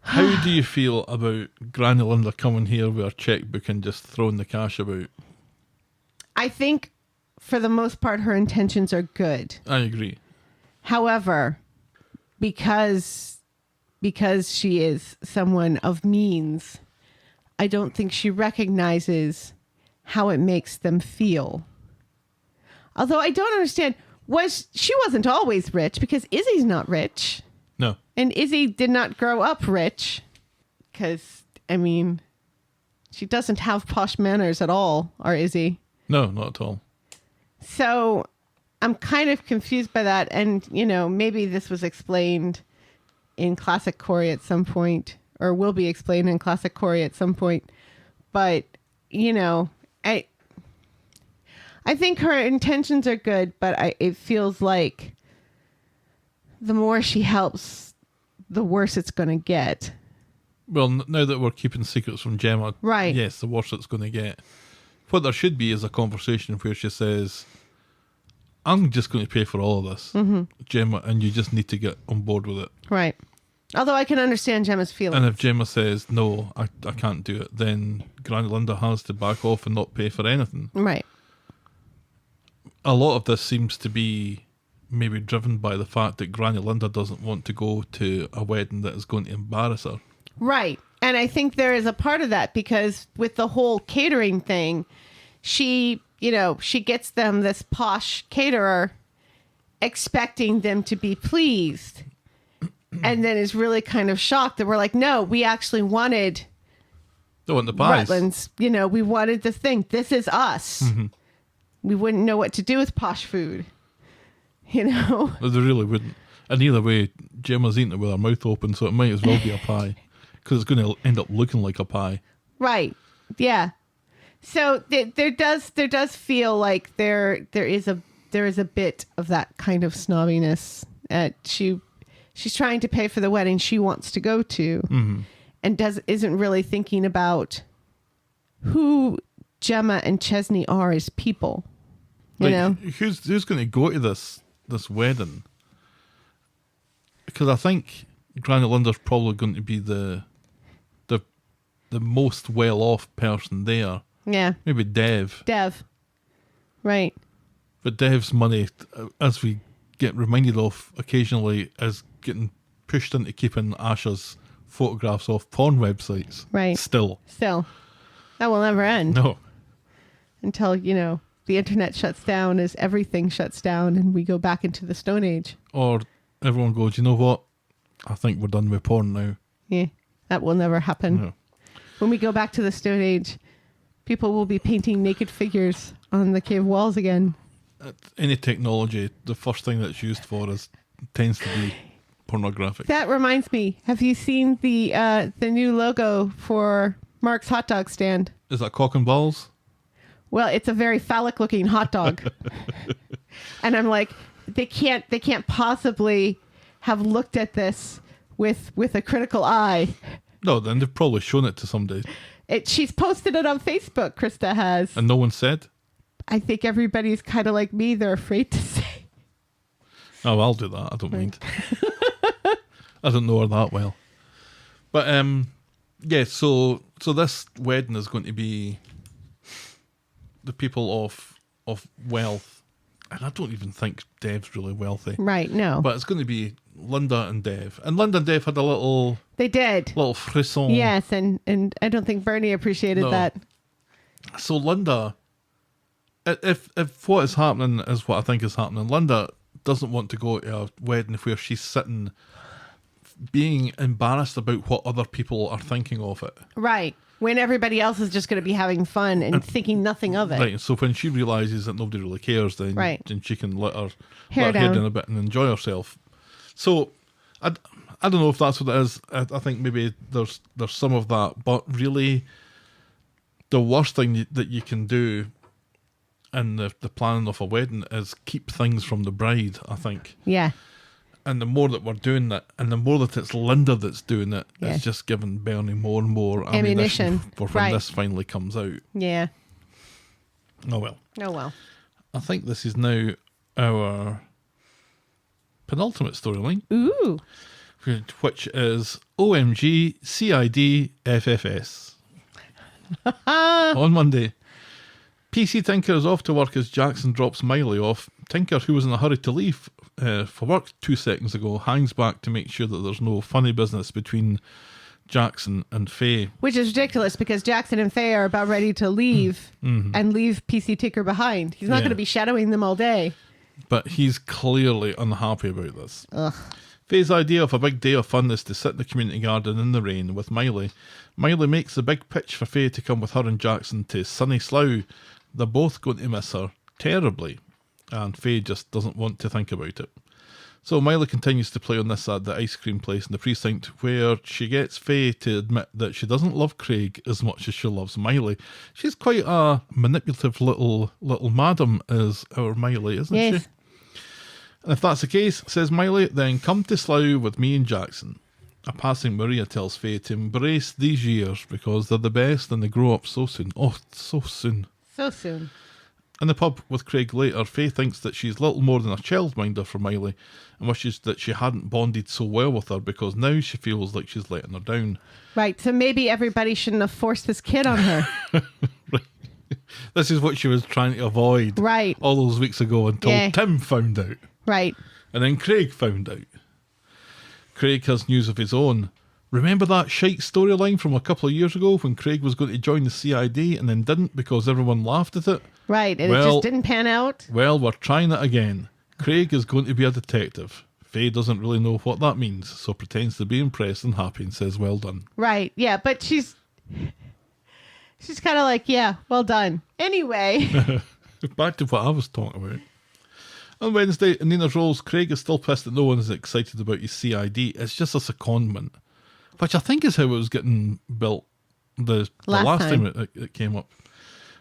How do you feel about Granny Linda coming here with her checkbook and just throwing the cash about? I think for the most part her intentions are good. I agree. However, because she is someone of means, I don't think she recognizes how it makes them feel. Although I don't understand, she wasn't always rich because Izzy's not rich. No. And Izzy did not grow up rich because, I mean, she doesn't have posh manners at all, or Izzy. No, not at all. So I'm kind of confused by that. And, you know, maybe this was explained in Classic Corrie at some point, or will be explained in Classic Corrie at some point. But, you know, I think her intentions are good, but it feels like the more she helps, the worse it's going to get. Well, now that we're keeping secrets from Gemma, right? Yes, the worse it's going to get. What there should be is a conversation where she says, I'm just going to pay for all of this, Gemma, and you just need to get on board with it. Right. Although I can understand Gemma's feelings. And if Gemma says, no, I can't do it, then Granny Linda has to back off and not pay for anything. Right. A lot of this seems to be maybe driven by the fact that Granny Linda doesn't want to go to a wedding that is going to embarrass her. Right. And I think there is a part of that because with the whole catering thing, she gets them this posh caterer expecting them to be pleased. And then is really kind of shocked that we're like, no, we actually wanted They want the pies. Rutland's. You know, we wanted the thing. This is us. Mm-hmm. We wouldn't know what to do with posh food. You know? They really wouldn't. And either way, Gemma's eating it with her mouth open, so it might as well be a pie. Because it's going to end up looking like a pie. Right. Yeah. So there does feel like there is a bit of that kind of snobbiness. She's trying to pay for the wedding she wants to go to, mm-hmm. and isn't really thinking about who Gemma and Chesney are as people. You know, who's going to go to this wedding? Because I think Granny Linda's probably going to be the most well-off person there. Yeah. Maybe Dev. Right. But Dev's money, as we get reminded of occasionally, is getting pushed into keeping Asha's photographs off porn websites. Right. Still. That will never end. No. Until, you know, the internet shuts down as everything shuts down and we go back into the Stone Age. Or everyone goes, you know what? I think we're done with porn now. Yeah, that will never happen. No. When we go back to the Stone Age, people will be painting naked figures on the cave walls again. Any technology, the first thing that's used for tends to be pornographic. That reminds me, have you seen the new logo for Mark's hot dog stand? Is that cock and balls? Well, it's a very phallic looking hot dog. And I'm like, they can't possibly have looked at this with a critical eye. No, then they've probably shown it to somebody. She's posted it on Facebook, Krista has. And no one said? I think everybody's kind of like me. They're afraid to say. Oh, I'll do that. I don't mind. I don't know her that well. But, yeah, so this wedding is going to be the people of wealth. And I don't even think Dev's really wealthy. Right, no. But it's going to be Linda and Dev. And Linda and Dev had a little... They did. Little frisson. Yes, and I don't think Bernie appreciated that. So Linda, if what is happening is what I think is happening, Linda doesn't want to go to a wedding where she's sitting being embarrassed about what other people are thinking of it. Right. When everybody else is just going to be having fun and thinking nothing of it. Right. So when she realises that nobody really cares, then she can let her hair down a bit and enjoy herself. So I don't know if that's what it is. I think maybe there's some of that, but really the worst thing that you can do in the planning of a wedding is keep things from the bride, I think. Yeah. And the more that we're doing that, and the more that it's Linda that's doing it, it's just giving Bernie more and more ammunition for when this finally comes out. Yeah. Oh well. Oh well. I think this is now our penultimate storyline. Ooh. Which is OMG CID FFS. On Monday, PC Tinker is off to work as Jackson drops Miley off. Tinker, who was in a hurry to leave for work 2 seconds ago, hangs back to make sure that there's no funny business between Jackson and Faye. Which is ridiculous because Jackson and Faye are about ready to leave and leave PC Tinker behind. He's not going to be shadowing them all day. But he's clearly unhappy about this. Ugh. Faye's idea of a big day of fun is to sit in the community garden in the rain with Miley. Miley makes the big pitch for Faye to come with her and Jackson to sunny Slough. They're both going to miss her terribly, and Faye just doesn't want to think about it. So Miley continues to play on this at the ice cream place in the precinct, where she gets Faye to admit that she doesn't love Craig as much as she loves Miley. She's quite a manipulative little madam, is our Miley, isn't she? And if that's the case, says Miley, then come to Slough with me and Jackson. A passing Maria tells Faye to embrace these years because they're the best and they grow up so soon. Oh, so soon. So soon. In the pub with Craig later, Faye thinks that she's little more than a childminder for Miley and wishes that she hadn't bonded so well with her because now she feels like she's letting her down. Right, so maybe everybody shouldn't have forced this kid on her. Right. This is what she was trying to avoid all those weeks ago until Tim found out. Right. And then Craig found out. Craig has news of his own. Remember that shite storyline from a couple of years ago when Craig was going to join the CID and then didn't because everyone laughed at it? Right, and it just didn't pan out? Well, we're trying it again. Craig is going to be a detective. Faye doesn't really know what that means, so pretends to be impressed and happy and says, well done. Right, yeah, but she's kind of like, yeah, well done. Anyway. Back to what I was talking about. On Wednesday, in Nina's roles, Craig is still pissed that no one is excited about his CID. It's just a secondment, which I think is how it was getting built the last time it came up.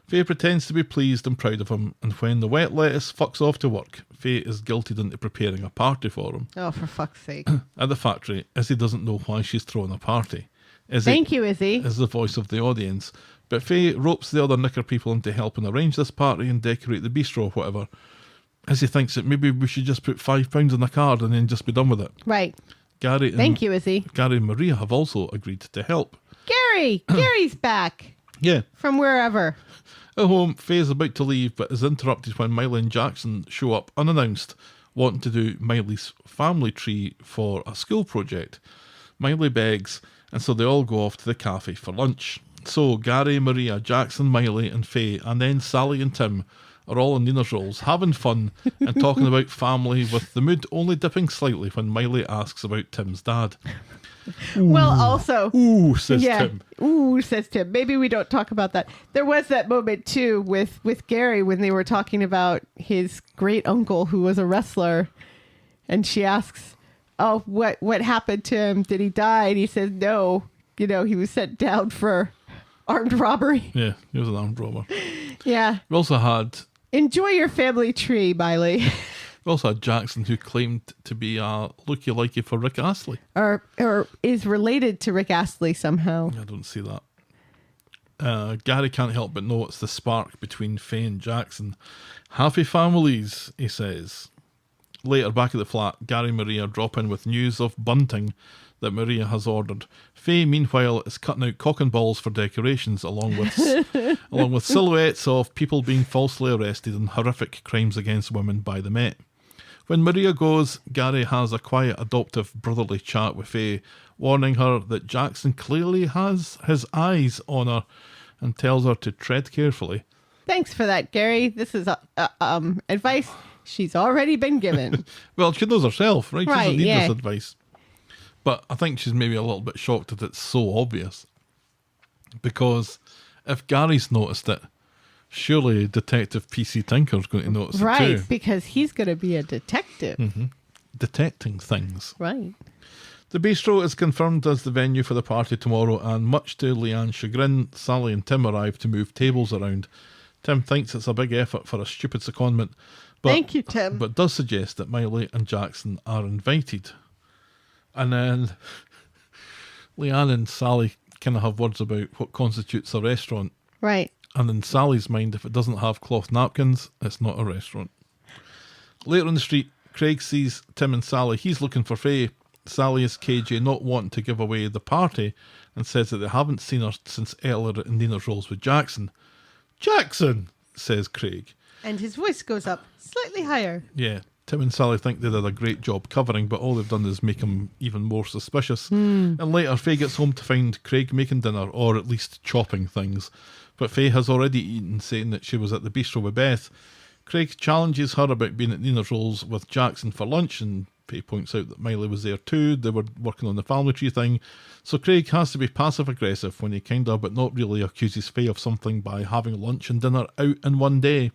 Faye pretends to be pleased and proud of him, and when the wet lettuce fucks off to work, Faye is guilted into preparing a party for him. Oh, for fuck's sake. At the factory, Izzy doesn't know why she's throwing a party. Thank you, Izzy. Is the voice of the audience. But Faye ropes the other knicker people into helping arrange this party and decorate the bistro or whatever. Izzy thinks that maybe we should just put £5 on the card and then just be done with it. Right. Thank you, Izzy. Gary and Maria have also agreed to help. Gary's back. Yeah. From wherever. At home, Faye is about to leave but is interrupted when Miley and Jackson show up unannounced, wanting to do Miley's family tree for a school project. Miley begs, and so they all go off to the cafe for lunch. So Gary, Maria, Jackson, Miley and Faye, and then Sally and Tim are all in Nina's roles, having fun and talking about family, with the mood only dipping slightly when Miley asks about Tim's dad. Well, also, Ooh, says Tim. Ooh, says Tim. Maybe we don't talk about that. There was that moment too with Gary when they were talking about his great uncle who was a wrestler, and she asks, "Oh, what happened to him? Did he die?" And he says, "No, he was sent down for armed robbery." Yeah, he was an armed robber. Yeah. We also had Enjoy your family tree, Miley. We also had Jackson, who claimed to be a looky-likey for Rick Astley. or is related to Rick Astley somehow. I don't see that. Gary can't help but notice the spark between Faye and Jackson. Happy families, he says. Later, back at the flat, Gary and Maria drop in with news of bunting that Maria has ordered. Faye, meanwhile, is cutting out cock and balls for decorations, along with silhouettes of people being falsely arrested in horrific crimes against women by the Met. When Maria goes, Gary has a quiet, adoptive, brotherly chat with Faye, warning her that Jackson clearly has his eyes on her and tells her to tread carefully. Thanks for that, Gary. This is advice she's already been given. Well, she knows herself, right? She doesn't need yeah. this advice. But I think she's maybe a little bit shocked that it's so obvious. Because if Gary's noticed it, surely Detective PC Tinker's going to notice it Right, too. because he's going to be a detective. Detecting things. Right. The bistro is confirmed as the venue for the party tomorrow, and much to Leanne's chagrin, Sally and Tim arrive to move tables around. Tim thinks it's a big effort for a stupid secondment, but, Thank you, Tim. but does suggest that Miley and Jackson are invited. And then Leanne and Sally kind of have words about what constitutes a restaurant. Right. And in Sally's mind, if it doesn't have cloth napkins, it's not a restaurant. Later on the street, Craig sees Tim and Sally. He's looking for Faye. Sally is cagey, not wanting to give away the party, and says that they haven't seen her since earlier in Nina's roles with Jackson. Jackson, says Craig. And his voice goes up slightly higher. Yeah, Tim and Sally think they did a great job covering, but all they've done is make him even more suspicious. And later, Faye gets home to find Craig making dinner, or at least chopping things. But Faye has already eaten, saying that she was at the bistro with Beth. Craig challenges her about being at Nina's Rolls with Jackson for lunch, and Faye points out that Miley was there too. They were working on the family tree thing. So Craig has to be passive-aggressive when he kinda, but not really, accuses Faye of something by having lunch and dinner out in one day.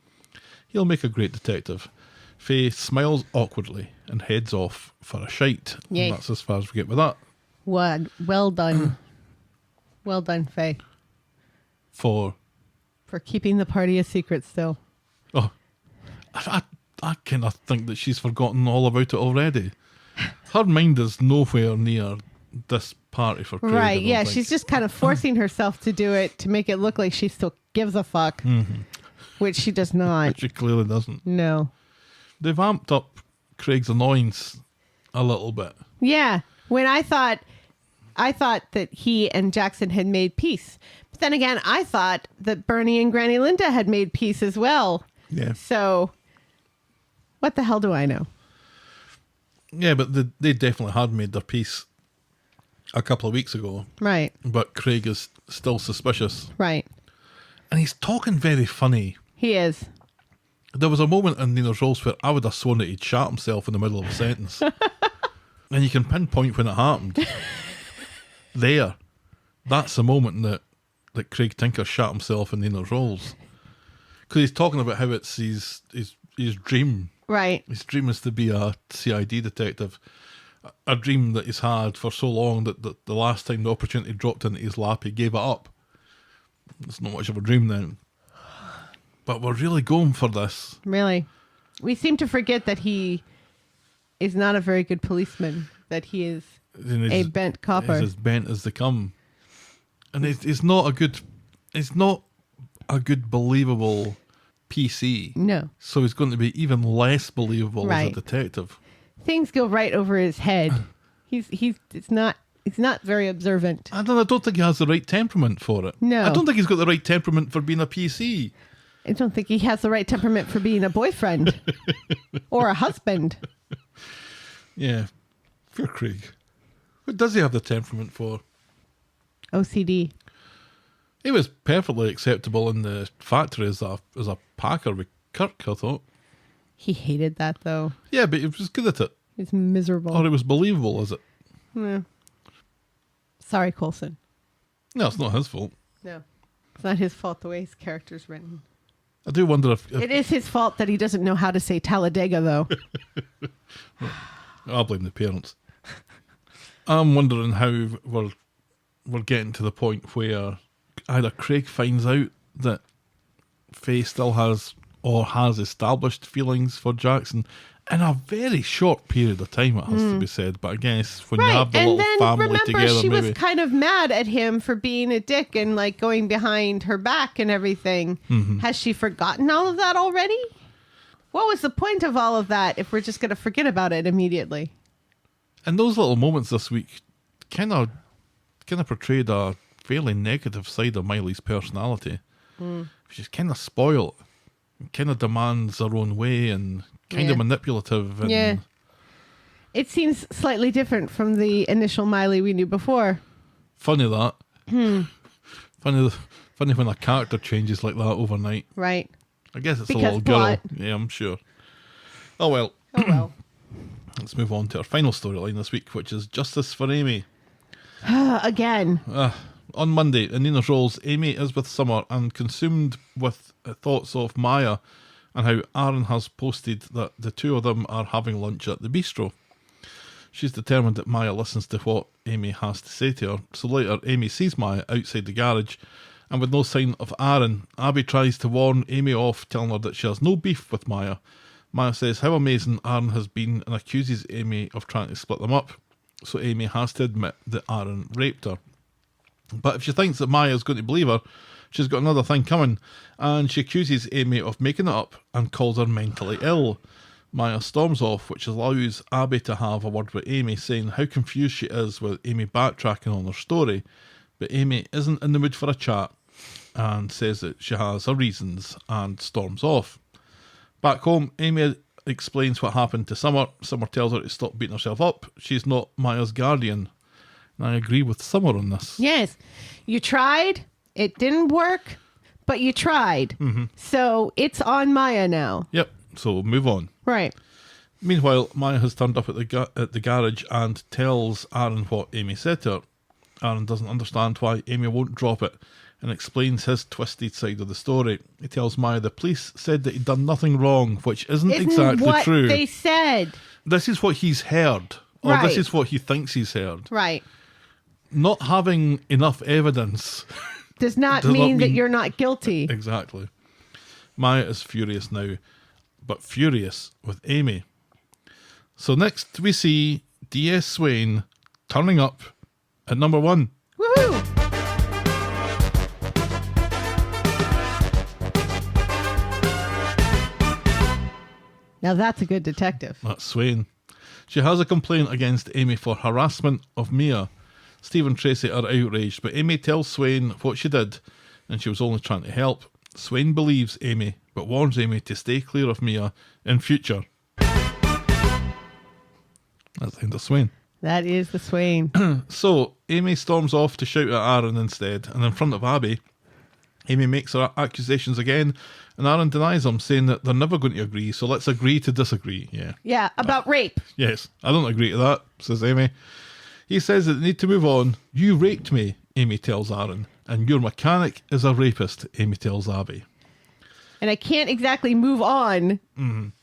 He'll make a great detective. Faye smiles awkwardly and heads off for a shite. Yay. And that's as far as we get with that. Well done. Well done, Faye. For keeping the party a secret still. Oh, I kind of think that she's forgotten all about it already. Her mind is nowhere near this party for Craig. Right, yeah. She's just kind of forcing herself to do it to make it look like she still gives a fuck. Which she does not. She clearly doesn't. No. They've amped up Craig's annoyance a little bit. Yeah. When I thought that he and Jackson had made peace. But then again, I thought that Bernie and Granny Linda had made peace as well. Yeah. So, what the hell do I know? Yeah, but they definitely had made their peace a couple of weeks ago. Right. But Craig is still suspicious. Right. And he's talking very funny. He is. There was a moment in Nina's Rolls where I would have sworn that he'd shot himself in the middle of a sentence. And you can pinpoint when it happened. There. That's the moment that Craig Tinker shot himself in Nina's Rolls. Because he's talking about how it's his dream. Right. His dream is to be a CID detective. A dream that he's had for so long that the last time the opportunity dropped into his lap, he gave it up. It's not much of a dream then. But we're really going for this. Really. We seem to forget that he is not a very good policeman. That he is a bent copper. He's as bent as they come. And he's not a good believable PC. No. So he's going to be even less believable as a detective. Things go right over his head. He's not very observant. I don't think he has the right temperament for it. No. I don't think he's got the right temperament for being a PC. I don't think he has the right temperament for being a boyfriend or a husband. Yeah. Poor Craig. What does he have the temperament for? OCD. He was perfectly acceptable in the factory as a packer with Kirk, I thought. He hated that, though. Yeah, but he was good at it. He's miserable. Or it was believable, is it? Yeah. Sorry, Coulson. No, it's not his fault. No. It's not his fault the way his character's written. I do wonder if It is his fault that he doesn't know how to say Talladega, though. I'll blame the parents. I'm wondering how we're getting to the point where either Craig finds out that Faye still has or has established feelings for Jackson in a very short period of time, it has to be said. But I guess when you have the and little then family remember, together, she maybe. was kind of mad at him for being a dick and like going behind her back and everything. Has she forgotten all of that already? What was the point of all of that if we're just going to forget about it immediately? And those little moments this week kind of portrayed a fairly negative side of Miley's personality. She's kind of spoiled, kind of demands her own way, and kind of manipulative. And Yeah. It seems slightly different from the initial Miley we knew before. Funny that. Funny when a character changes like that overnight. Right. I guess it's Because a little girl. plot. Yeah, I'm sure. Oh well. Oh, well. Let's move on to our final storyline this week, which is Justice for Amy. Again. On Monday, in Nina's Rolls, Amy is with Summer and consumed with thoughts of Maya and how Aaron has posted that the two of them are having lunch at the bistro. She's determined that Maya listens to what Amy has to say to her, so later Amy sees Maya outside the garage, and with no sign of Aaron, Abby tries to warn Amy off, telling her that she has no beef with Maya. Maya says how amazing Aaron has been and accuses Amy of trying to split them up, so Amy has to admit that Aaron raped her. But if she thinks that Maya is going to believe her, she's got another thing coming, and she accuses Amy of making it up and calls her mentally ill. Maya storms off, which allows Abby to have a word with Amy, saying how confused she is with Amy backtracking on her story. But Amy isn't in the mood for a chat and says that she has her reasons and storms off. Back home, Amy explains what happened to Summer. Summer tells her to stop beating herself up. She's not Maya's guardian. And I agree with Summer on this. Yes. You tried. It didn't work, but you tried. So it's on Maya now. Yep, so we'll move on. Right. Meanwhile, Maya has turned up at the garage and tells Aaron what Amy said to her. Aaron doesn't understand why Amy won't drop it and explains his twisted side of the story. He tells Maya the police said that he'd done nothing wrong, which isn't exactly what true. they said. This is what he's heard, or Right. this is what he thinks he's heard. Right. Not having enough evidence Does not Does not mean that mean- you're not guilty. exactly. Maya is furious now, but furious with Amy. So next we see D.S. Swain turning up at number 1. Woohoo! Now that's a good detective. That's Swain. She has a complaint against Amy for harassment of Mia. Steve and Tracy are outraged, but Amy tells Swain what she did, and she was only trying to help. Swain believes Amy, but warns Amy to stay clear of Mia in future. That's the end of Swain. That is the Swain. So, Amy storms off to shout at Aaron instead, and in front of Abby, Amy makes her accusations again, and Aaron denies them, saying that they're never going to agree, so let's agree to disagree. Yeah. Yeah, about rape. Yes, I don't agree to that, says Amy. He says that they need to move on. You raped me, Amy tells Aaron, and your mechanic is a rapist, Amy tells Abby. And I can't exactly move on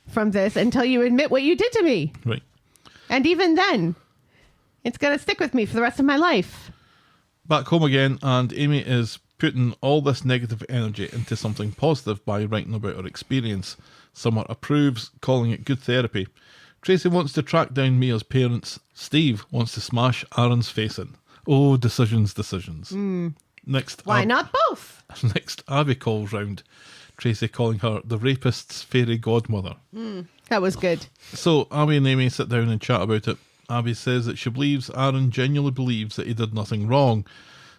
from this until you admit what you did to me. Right. And even then, it's going to stick with me for the rest of my life. Back home again, and Amy is putting all this negative energy into something positive by writing about her experience. Summer approves, calling it good therapy. Tracy wants to track down Mia's parents. Steve wants to smash Aaron's face in. Oh, decisions. Next, Why not both? Next, Abby calls round. Tracy calling her the rapist's fairy godmother. That was good. So Abby and Amy sit down and chat about it. Abby says that she believes Aaron genuinely believes that he did nothing wrong.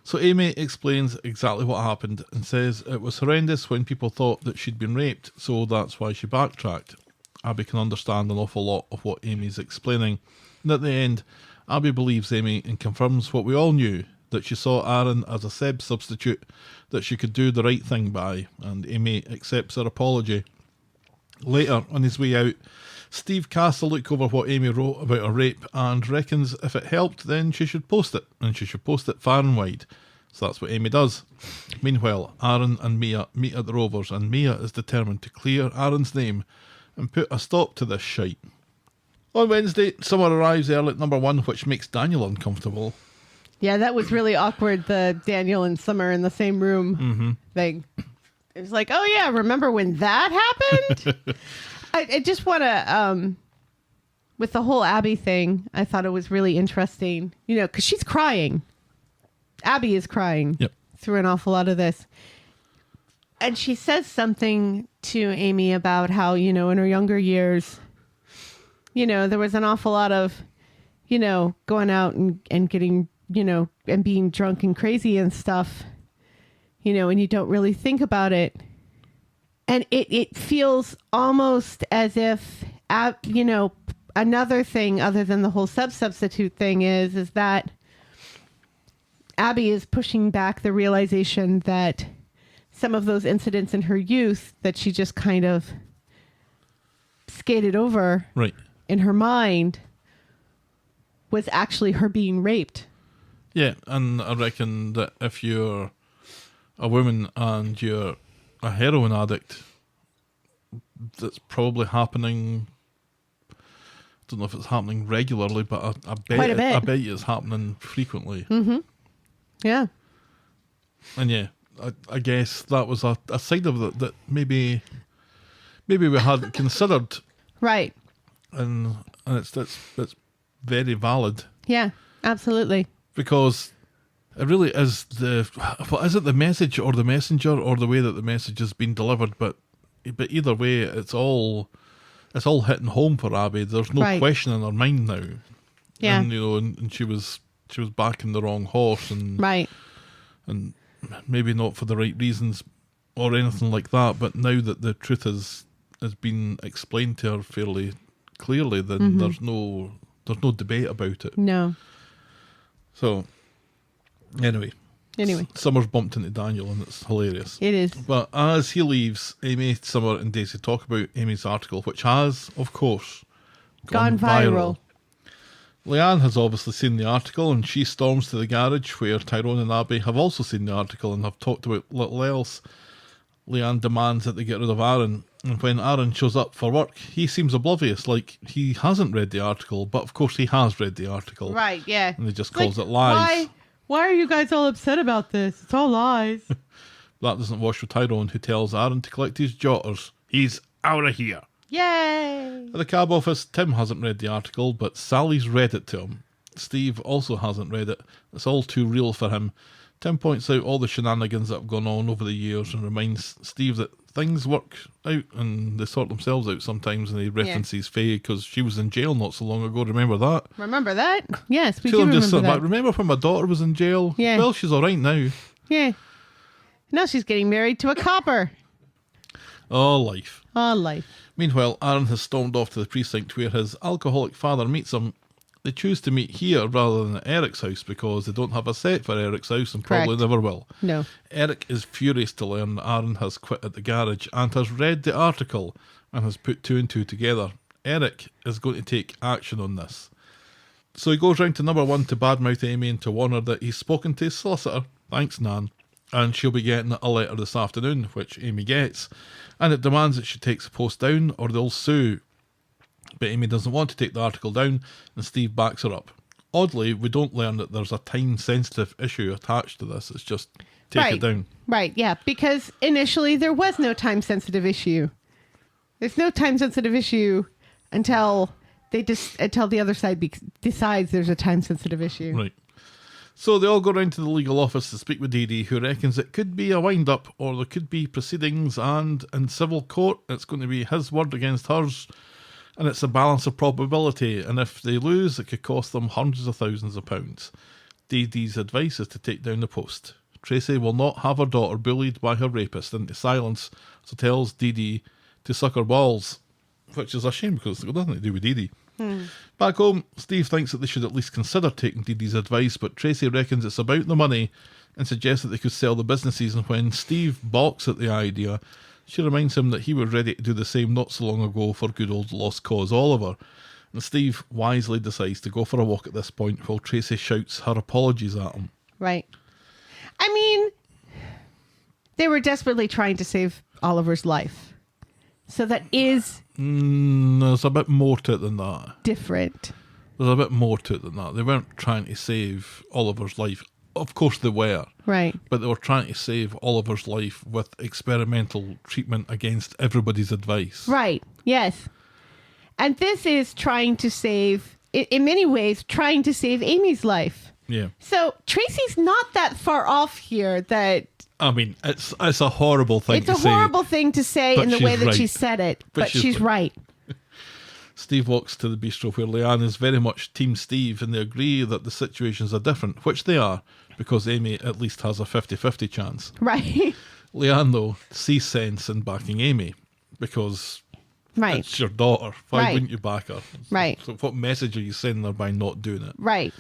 So Amy explains exactly what happened and says it was horrendous when people thought that she'd been raped, so that's why she backtracked. Abby can understand an awful lot of what Amy's explaining. And at the end, Abby believes Amy and confirms what we all knew, that she saw Aaron as a Seb substitute that she could do the right thing by, and Amy accepts her apology. Later, on his way out, Steve casts a look over what Amy wrote about her rape and reckons if it helped, then she should post it, and she should post it far and wide. So that's what Amy does. Meanwhile, Aaron and Mia meet at the Rovers, and Mia is determined to clear Aaron's name and put a stop to this shite. On Wednesday, Summer arrives early at number 1, which makes Daniel uncomfortable. Yeah, that was really awkward, the Daniel and Summer in the same room thing. It was like, oh yeah, remember when that happened? I just want to, with the whole Abby thing, I thought it was really interesting, you know, because she's crying. Abby is crying through an awful lot of this. And she says something to Amy about how, you know, in her younger years, you know, there was an awful lot of, you know, going out and getting, you know, and being drunk and crazy and stuff, you know, and you don't really think about it. And it feels almost as if, you know, another thing other than the whole substitute thing is that Abby is pushing back the realization that some of those incidents in her youth that she just kind of skated over in her mind was actually her being raped. Yeah, and I reckon that if you're a woman and you're a heroin addict, that's probably happening. I don't know if it's happening regularly, but I bet you it's happening frequently. Mm-hmm. Yeah. And yeah, I guess that was a side of it that maybe we hadn't considered. Right. And it's very valid. Yeah, absolutely. Because it really is is it the message or the messenger or the way that the message has been delivered? But either way, it's all hitting home for Abby. There's no question in her mind now. Yeah, and, you know, and she was backing the wrong horse, and and maybe not for the right reasons or anything like that. But now that the truth has been explained to her fairly clearly, then there's no debate about it. No. So, anyway, Summer's bumped into Daniel and it's hilarious. It is. But as he leaves, Amy, Summer and Daisy talk about Amy's article, which has, of course, gone viral. Leanne has obviously seen the article and she storms to the garage where Tyrone and Abby have also seen the article and have talked about little else. Leanne demands that they get rid of Aaron, and when Aaron shows up for work, he seems oblivious, like he hasn't read the article, but of course he has read the article. Right, yeah. And he just calls it lies. Why are you guys all upset about this? It's all lies. That doesn't wash with Tyrone, who tells Aaron to collect his jotters. He's out of here. Yay! At the cab office, Tim hasn't read the article, but Sally's read it to him. Steve also hasn't read it. It's all too real for him. Tim points out all the shenanigans that have gone on over the years and reminds Steve that things work out and they sort themselves out sometimes, and he references Faye because she was in jail not so long ago. Remember that? Remember that? Yes, we do remember that. Remember when my daughter was in jail? Yeah. Well, she's all right now. Yeah. Now she's getting married to a copper. Oh, life. Oh, life. Meanwhile, Aaron has stormed off to the precinct where his alcoholic father meets him. They choose to meet here rather than at Eric's house because they don't have a set for Eric's house and probably never will. No. Eric is furious to learn that Aaron has quit at the garage and has read the article and has put two and two together. Eric is going to take action on this. So he goes round to number 1 to badmouth Amy and to warn her that he's spoken to his solicitor, thanks Nan, and she'll be getting a letter this afternoon, which Amy gets, and it demands that she takes the post down or they'll sue. But Amy doesn't want to take the article down, and Steve backs her up. Oddly, we don't learn that there's a time-sensitive issue attached to this. It's just take it down. Right, yeah, because initially there was no time-sensitive issue. There's no time-sensitive issue until the other side decides there's a time-sensitive issue. Right. So they all go round to the legal office to speak with Dee Dee, who reckons it could be a wind-up or there could be proceedings, and in civil court it's going to be his word against hers. And it's a balance of probability, and if they lose, it could cost them hundreds of thousands of pounds. Dee Dee's advice is to take down the post. Tracy will not have her daughter bullied by her rapist into silence, so tells Dee Dee to suck her balls, which is a shame because it's got nothing to do with Dee Dee. Back home, Steve thinks that they should at least consider taking Dee Dee's advice, but Tracy reckons it's about the money and suggests that they could sell the businesses, and when Steve balks at the idea, She reminds him that he was ready to do the same not so long ago for good old lost cause Oliver. And Steve wisely decides to go for a walk at this point while Tracy shouts her apologies at him. Right. I mean, they were desperately trying to save Oliver's life. So that is There's a bit more to it than that. different. There's a bit more to it than that. They weren't trying to save Oliver's life. Of course they were. Right. But they were trying to save Oliver's life with experimental treatment against everybody's advice. Right. Yes. And this is trying to save, in many ways, trying to save Amy's life. Yeah. So Tracy's not that far off here that... I mean, it's a horrible thing It's to a say. horrible thing to say but in the way she's that right. she said it, But but she's she's right. Steve walks to the bistro where Leanne is very much Team Steve, and they agree that the situations are different, which they are, because Amy at least has a 50-50 chance. Right. Leanne, though, sees sense in backing Amy, because Right. it's your daughter. Why Right. wouldn't you back her? Right. So what message are you sending her by not doing it? Right.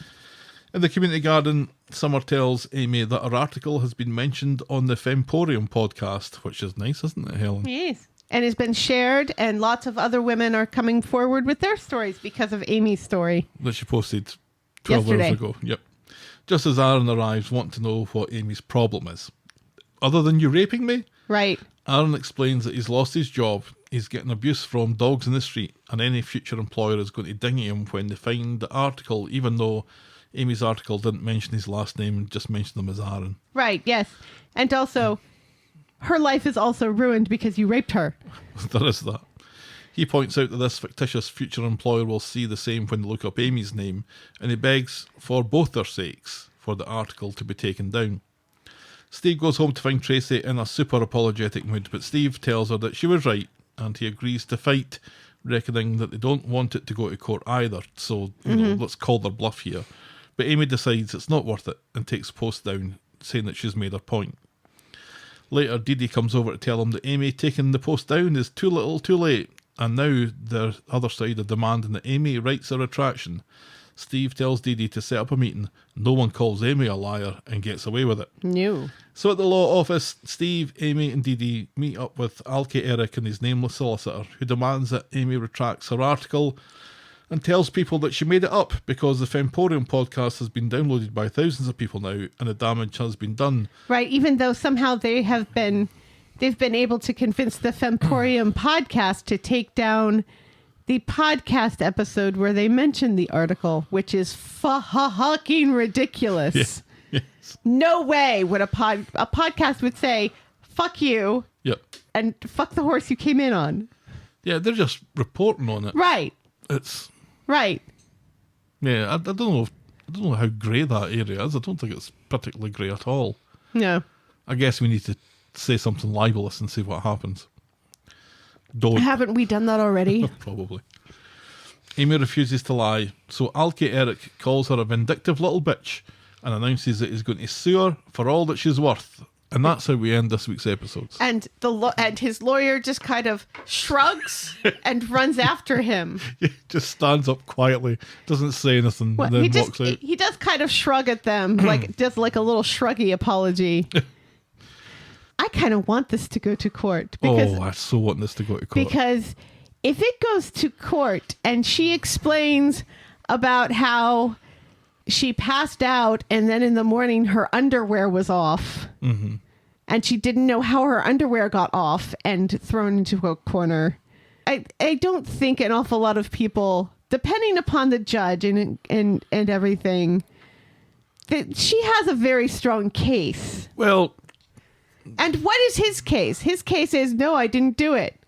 In the community garden, Summer tells Amy that her article has been mentioned on the Femporium podcast, which is nice, isn't it, Helen? Yes. And has been shared, and lots of other women are coming forward with their stories because of Amy's story. That she posted 12 Yesterday. hours ago. Yep. Just as Aaron arrives, wanting to know what Amy's problem is. Other than you raping me? Right. Aaron explains that he's lost his job, he's getting abuse from dogs in the street, and any future employer is going to ding him when they find the article, even though Amy's article didn't mention his last name, just mentioned him as Aaron. Right. Yes. And also, her life is also ruined because you raped her. There is that. He points out that this fictitious future employer will see the same when they look up Amy's name, and he begs for both their sakes for the article to be taken down. Steve goes home to find Tracy in a super apologetic mood, but Steve tells her that she was right, and he agrees to fight, reckoning that they don't want it to go to court either, so, you know, let's call their bluff here. But Amy decides it's not worth it and takes post down, saying that she's made her point. Later, Dee Dee comes over to tell him that Amy taking the post down is too little too late, and now the other side are demanding that Amy writes a retraction. Steve tells Dee Dee to set up a meeting. No one calls Amy a liar and gets away with it. No. So at the law office, Steve, Amy and Dee Dee meet up with Alki Eric and his nameless solicitor, who demands that Amy retracts her article and tells people that she made it up because the Femporium podcast has been downloaded by thousands of people now and the damage has been done. Right. Even though somehow they've been able to convince the Femporium podcast to take down the podcast episode where they mentioned the article, which is fucking ridiculous. Yeah. Yes. No way would a podcast would say, fuck you Yep. and fuck the horse you came in on. Yeah, they're just reporting on it. Right. It's Right. yeah. I don't know how grey that area is. I don't think it's particularly grey at all. No. I guess we need to say something libelous and see what happens. Don't. Haven't we done that already? Probably. Amy refuses to lie, so Alki Eric calls her a vindictive little bitch and announces that he's going to sue her for all that she's worth. And that's how we end this week's episodes. And and his lawyer just kind of shrugs and runs after him. He just stands up quietly, doesn't say anything, Well, and then walks out. he does kind of shrug at them, does like a little shruggy apology. I kind of want this to go to court because I so want this to go to court. Because if it goes to court and she explains about how she passed out and then in the morning her underwear was off and she didn't know how her underwear got off and thrown into a corner, I don't think an awful lot of people, depending upon the judge and everything, that she has a very strong case. Well, And what is his case? His case is, no, I didn't do it.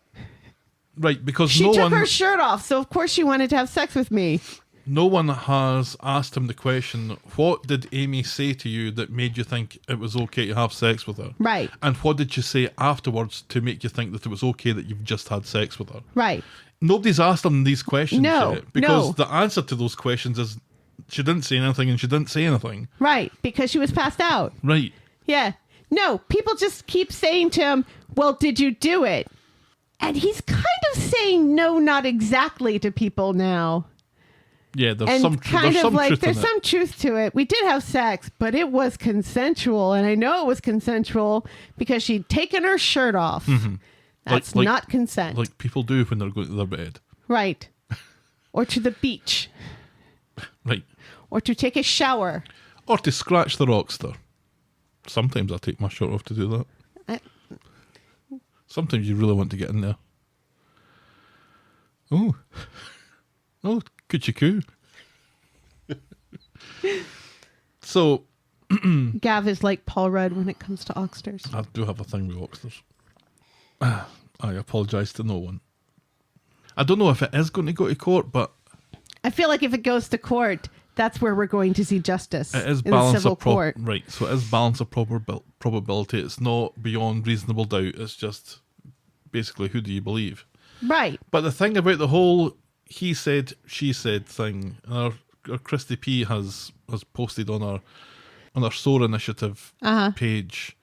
right, because She took her shirt off, so of course she wanted to have sex with me. no one has asked him the question, what did Amy say to you that made you think it was okay to have sex with her? Right. And what did you say afterwards to make you think that it was okay that you've just had sex with her? Right. Nobody's asked him these questions No, yet, because no. the answer to those questions is she didn't say anything and she didn't say anything. Right, because she was passed out. Right. Yeah. No, people just keep saying to him, well, did you do it? And he's kind of saying no, not exactly to people now. Yeah, there's And some kind there's of some like, truth there's in it. some truth to it. We did have sex, but it was consensual. And I know it was consensual because she'd taken her shirt off. That's not consent. Like people do when they're going to their bed. Right. Or to the beach. Right. Or to take a shower. Or to scratch the rockster. Sometimes I take my shirt off to do that. Sometimes you really want to get in there. Oh. Oh, coochie coo. So, Gav is like Paul Rudd when it comes to oxters. I do have a thing with oxters. I apologise to no one. I don't know if it is going to go to court, but I feel like if it goes to court, that's where we're going to see justice. it is in the balance civil of court. right. So it is balance of probability. It's not beyond reasonable doubt. It's just basically who do you believe? Right. But the thing about the whole he said, she said thing, our Christy P has posted on our SOAR initiative page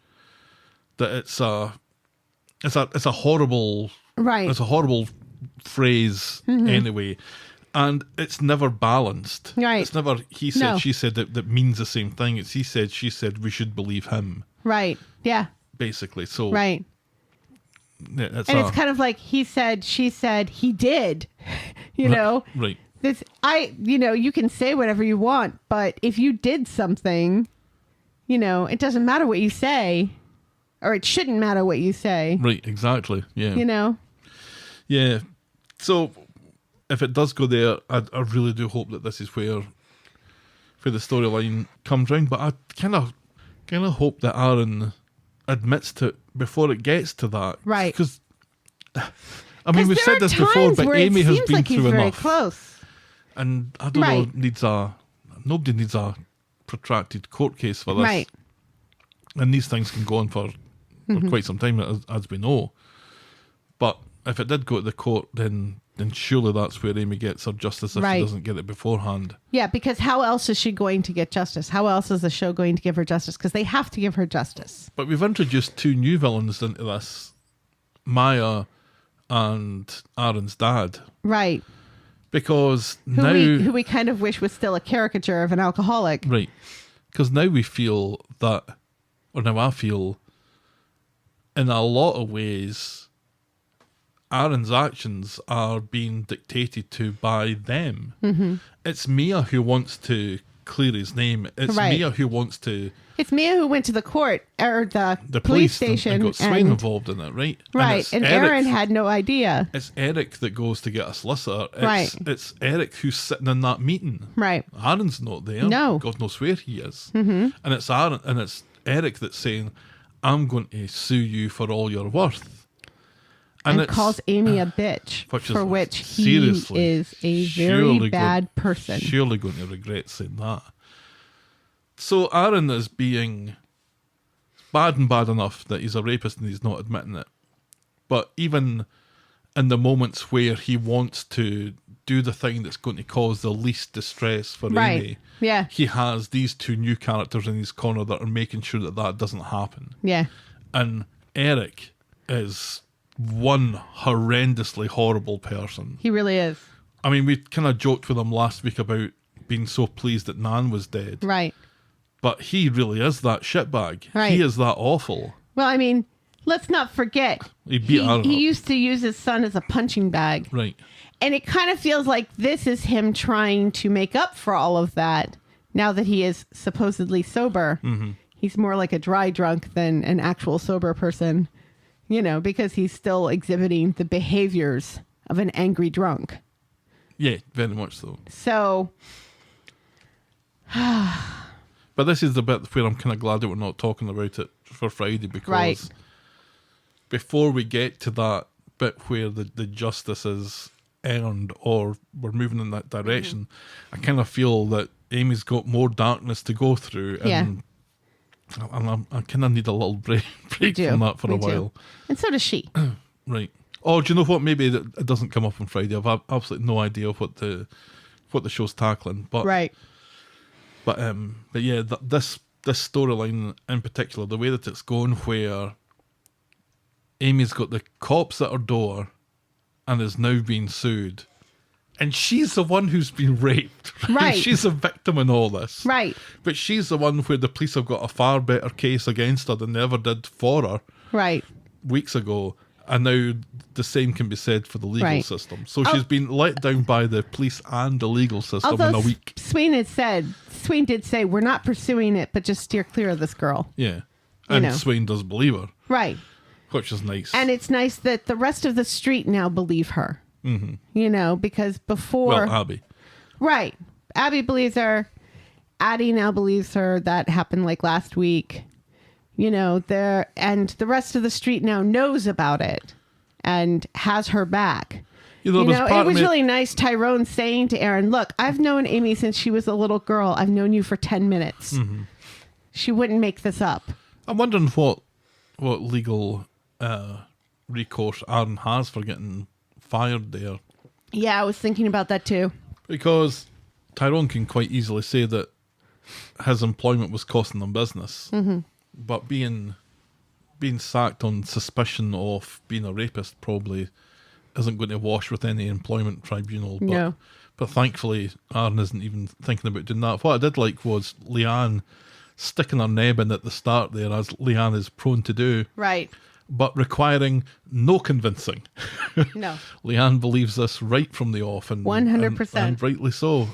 that it's a horrible Right. it's a horrible phrase anyway, and it's never balanced. Right. It's never he said, No. she said that means the same thing. It's he said, she said, we should believe him. Right. Yeah. Basically. So Right. yeah, And it's kind of like he said, she said, he did. You know? right. You can say whatever you want, but if you did something, it doesn't matter what you say, or it shouldn't matter what you say. Right, exactly. Yeah. Yeah. So if it does go there, I really do hope that this is where the storyline comes round. But I kind of hope that Aaron admits to it before it gets to that. Right. Because I mean, we've said this before, but Amy has been like through he's very enough. close. And I don't know, nobody needs a protracted court case for this. Right. And these things can go on for quite some time, as we know. But if it did go to the court, then surely that's where Amy gets her justice if she doesn't get it beforehand. Yeah, because how else is she going to get justice? How else is the show going to give her justice? Because they have to give her justice. But we've introduced two new villains into this, Maya and Aaron's dad. Right. Because who we kind of wish was still a caricature of an alcoholic. Right. Because now we feel that, or now I feel, in a lot of ways, Aaron's actions are being dictated to by them. Mm-hmm. It's Mia who wants to clear his name. It's Mia who wants to... It's Mia who went to the court, or the police station. And got Swain involved in it, right? Right, and Aaron had no idea. It's Eric that goes to get a solicitor. Right. It's Eric who's sitting in that meeting. Right. Aaron's not there. No. God knows where he is. Mm-hmm. And it's Aaron, and it's Eric that's saying, I'm going to sue you for all you're worth. And calls Amy a bitch, for which he is a very bad person. Surely going to regret saying that. So Aaron is being bad enough that he's a rapist and he's not admitting it. But even in the moments where he wants to do the thing that's going to cause the least distress for Amy, he has these two new characters in his corner that are making sure that doesn't happen. Yeah. And Eric is one horrendously horrible person. He really is. I mean, we kind of joked with him last week about being so pleased that Nan was dead. Right. But he really is that shitbag. Right. He is that awful. Well, I mean, let's not forget. He used to use his son as a punching bag. Right. And it kind of feels like this is him trying to make up for all of that now that he is supposedly sober. Mm-hmm. He's more like a dry drunk than an actual sober person, because he's still exhibiting the behaviors of an angry drunk. Yeah, very much so. So... But this is the bit where I'm kind of glad that we're not talking about it for Friday, because before we get to that bit where the justice is earned or we're moving in that direction, I kind of feel that Amy's got more darkness to go through, and I kind of need a little break from that for a while. And so does she. Right. Oh, do you know what? Maybe it doesn't come up on Friday. I've absolutely no idea what the show's tackling. But But yeah, this storyline in particular, the way that it's going, where Amy's got the cops at her door and is now being sued, and she's the one who's been raped. Right. She's a victim in all this. Right. But she's the one where the police have got a far better case against her than they ever did for her. Right. Weeks ago, And now the same can be said for the legal Right. system. So she's been let down by the police and the legal system Although in a week. Swain did say, we're not pursuing it, but just steer clear of this girl. Yeah. And know. Swain does believe her, Right. which is nice. And it's nice that the rest of the street now believe her. Mm-hmm. You know, because before... well, Abby. Right. Abby believes her. Addie now believes her. That happened like last week. You know, and the rest of the street now knows about it and has her back. You know, It was really nice, Tyrone saying to Aaron, look, I've known Amy since she was a little girl. I've known you for 10 minutes. Mm-hmm. She wouldn't make this up. I'm wondering what legal recourse Aaron has for getting fired there. Yeah, I was thinking about that too. Because Tyrone can quite easily say that his employment was costing them business. Mm-hmm. But being sacked on suspicion of being a rapist probably isn't going to wash with any employment tribunal. But, No. But thankfully, Aaron isn't even thinking about doing that. What I did like was Leanne sticking her neb in at the start there, as Leanne is prone to do. Right. But requiring no convincing. No. Leanne believes this right from the off. And 100%. And rightly so.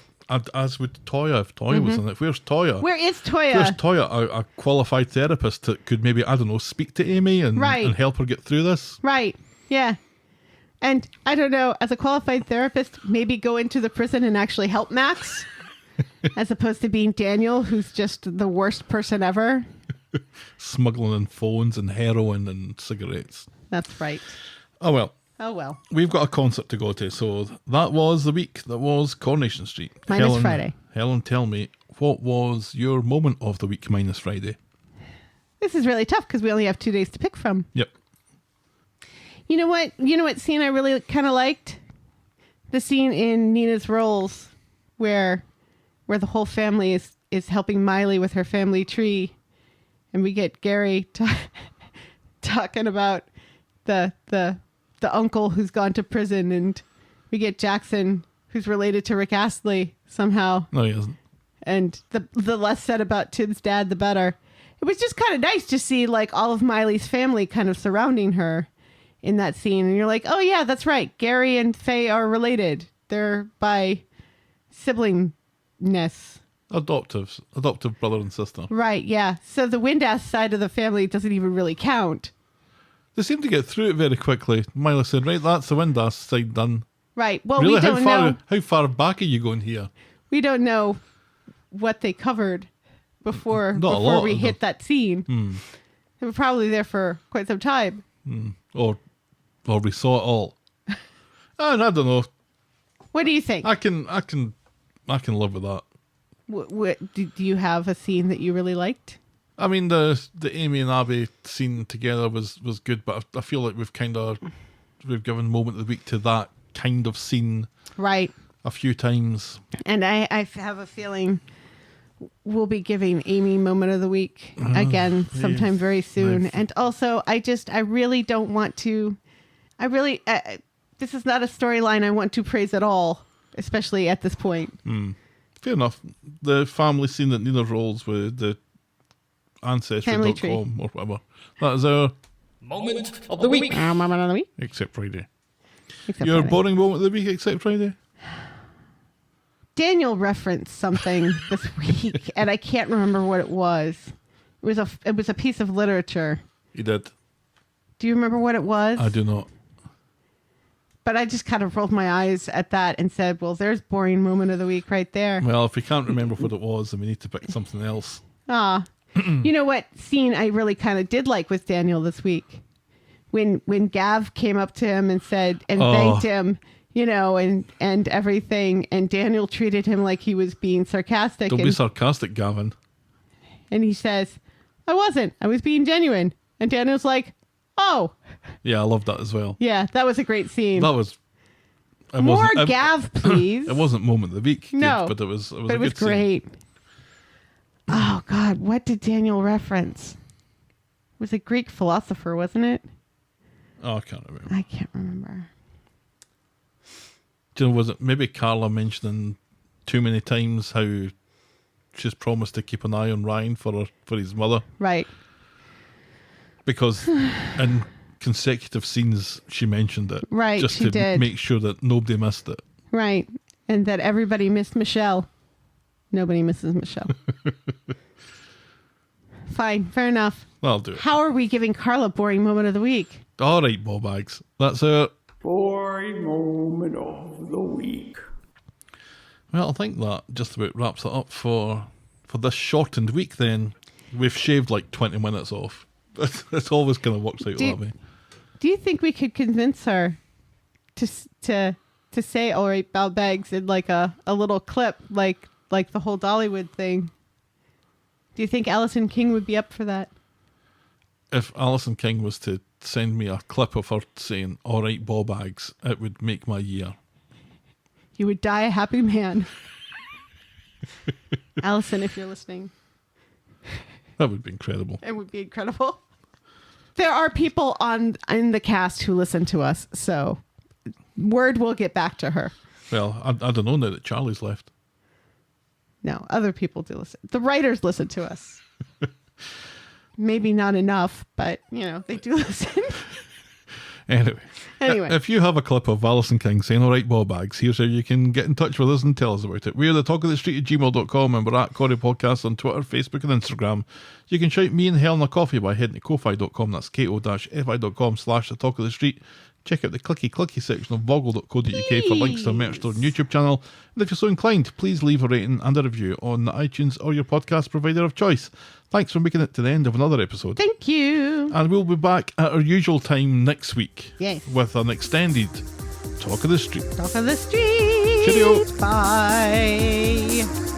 As would Toya, if Toya was in it. Where's Toya? Where is Toya? Where's Toya, a qualified therapist that could maybe, I don't know, speak to Amy and help her get through this? Right. Yeah. And I don't know, as a qualified therapist, maybe go into the prison and actually help Max, as opposed to being Daniel, who's just the worst person ever. Smuggling in phones and heroin and cigarettes. That's right. Oh, well. Oh, well. We've got a concert to go to, so that was the week that was Coronation Street. Minus Friday. Helen, tell me, what was your moment of the week minus Friday? This is really tough because we only have 2 days to pick from. Yep. You know what scene I really kind of liked? The scene in Nina's Rolls where the whole family is helping Miley with her family tree. And we get Gary talking about the uncle who's gone to prison, and we get Jackson, who's related to Rick Astley somehow. No, he isn't. And the less said about Tim's dad, the better. It was just kind of nice to see like all of Miley's family kind of surrounding her in that scene. And you're like, oh yeah, that's right. Gary and Faye are related. They're by siblingness. Adoptive brother and sister. Right, yeah. So the Windass side of the family doesn't even really count. They seem to get through it very quickly. Miley said, right, that's the Windass side done. Right. Well, really, we don't know. How far back are you going here? We don't know what they covered before we hit that scene. They were probably there for quite some time. Or we saw it all. And I don't know. What do you think? I can live with that. Do you have a scene that you really liked? I mean, the Amy and Abby scene together was good, but I feel like we've given moment of the week to that kind of scene, right, a few times. And I have a feeling we'll be giving Amy moment of the week again sometime very soon. And also, I really don't want to. This is not a storyline I want to praise at all, especially at this point. Fair enough. The family scene that Nina rolls with the Ancestry.com or whatever. That is our moment of the week. Moment of the week. Except Friday. Except Your Friday. boring moment of the week except Friday? Daniel referenced something this week, and I can't remember what it was. It was a piece of literature. He did. Do you remember what it was? I do not. But I just kind of rolled my eyes at that and said, well, there's boring moment of the week right there. Well, if we can't remember what it was, then we need to pick something else. You know what scene I really kind of did like with Daniel this week? When Gav came up to him and said, and thanked him, you know, and everything, and Daniel treated him like he was being sarcastic. Don't be sarcastic, Gavin. And he says, I wasn't. I was being genuine. And Daniel's like, oh. Yeah, I love that as well. Yeah, that was a great scene. That was... More Gav, please. It wasn't moment of the week. No. But it was But it was good great. Scene. Oh, God. What did Daniel reference? It was a Greek philosopher, wasn't it? Oh, I can't remember. I can't remember. Do you know, was it maybe Carla mentioning too many times how she's promised to keep an eye on Ryan for his mother? Right. Because in consecutive scenes she mentioned it. Right, Just she to did. make sure that nobody missed it. Right. And that everybody missed Michelle. Nobody misses Michelle. Fine. Fair enough. That'll do it. How are we giving Carla boring moment of the week? All right, ball bags. That's it. Boring moment of the week. Well, I think that just about wraps it up for this shortened week then. We've shaved like 20 minutes off. It always kind of works out that way. Do you think we could convince her to say all right, ball bags in like a little clip, like the whole Dollywood thing? Do you think Alison King would be up for that? If Alison King was to send me a clip of her saying, all right, ball bags, it would make my year. You would die a happy man. Alison, if you're listening. That would be incredible. It would be incredible. There are people in the cast who listen to us, so word will get back to her. Well, I don't know now that Charlie's left. No, other people do listen. The writers listen to us. Maybe not enough, but, they do listen. Anyway, if you have a clip of Alison King saying, all right, ball bags, here's how you can get in touch with us and tell us about it. We're the talkofthestreet@gmail.com, and we're at Corrie Podcast on Twitter, Facebook and Instagram. You can shout me and Helen a coffee by heading to ko-fi.com. That's ko-fi.com/the talk of the street. Check out the clicky section of boggle.co.uk for links to our merch store and YouTube channel. And if you're so inclined, please leave a rating and a review on the iTunes or your podcast provider of choice. Thanks for making it to the end of another episode. Thank you. And we'll be back at our usual time next week. Yes. With an extended Talk of the Street. Talk of the Street. Cheerio. Bye.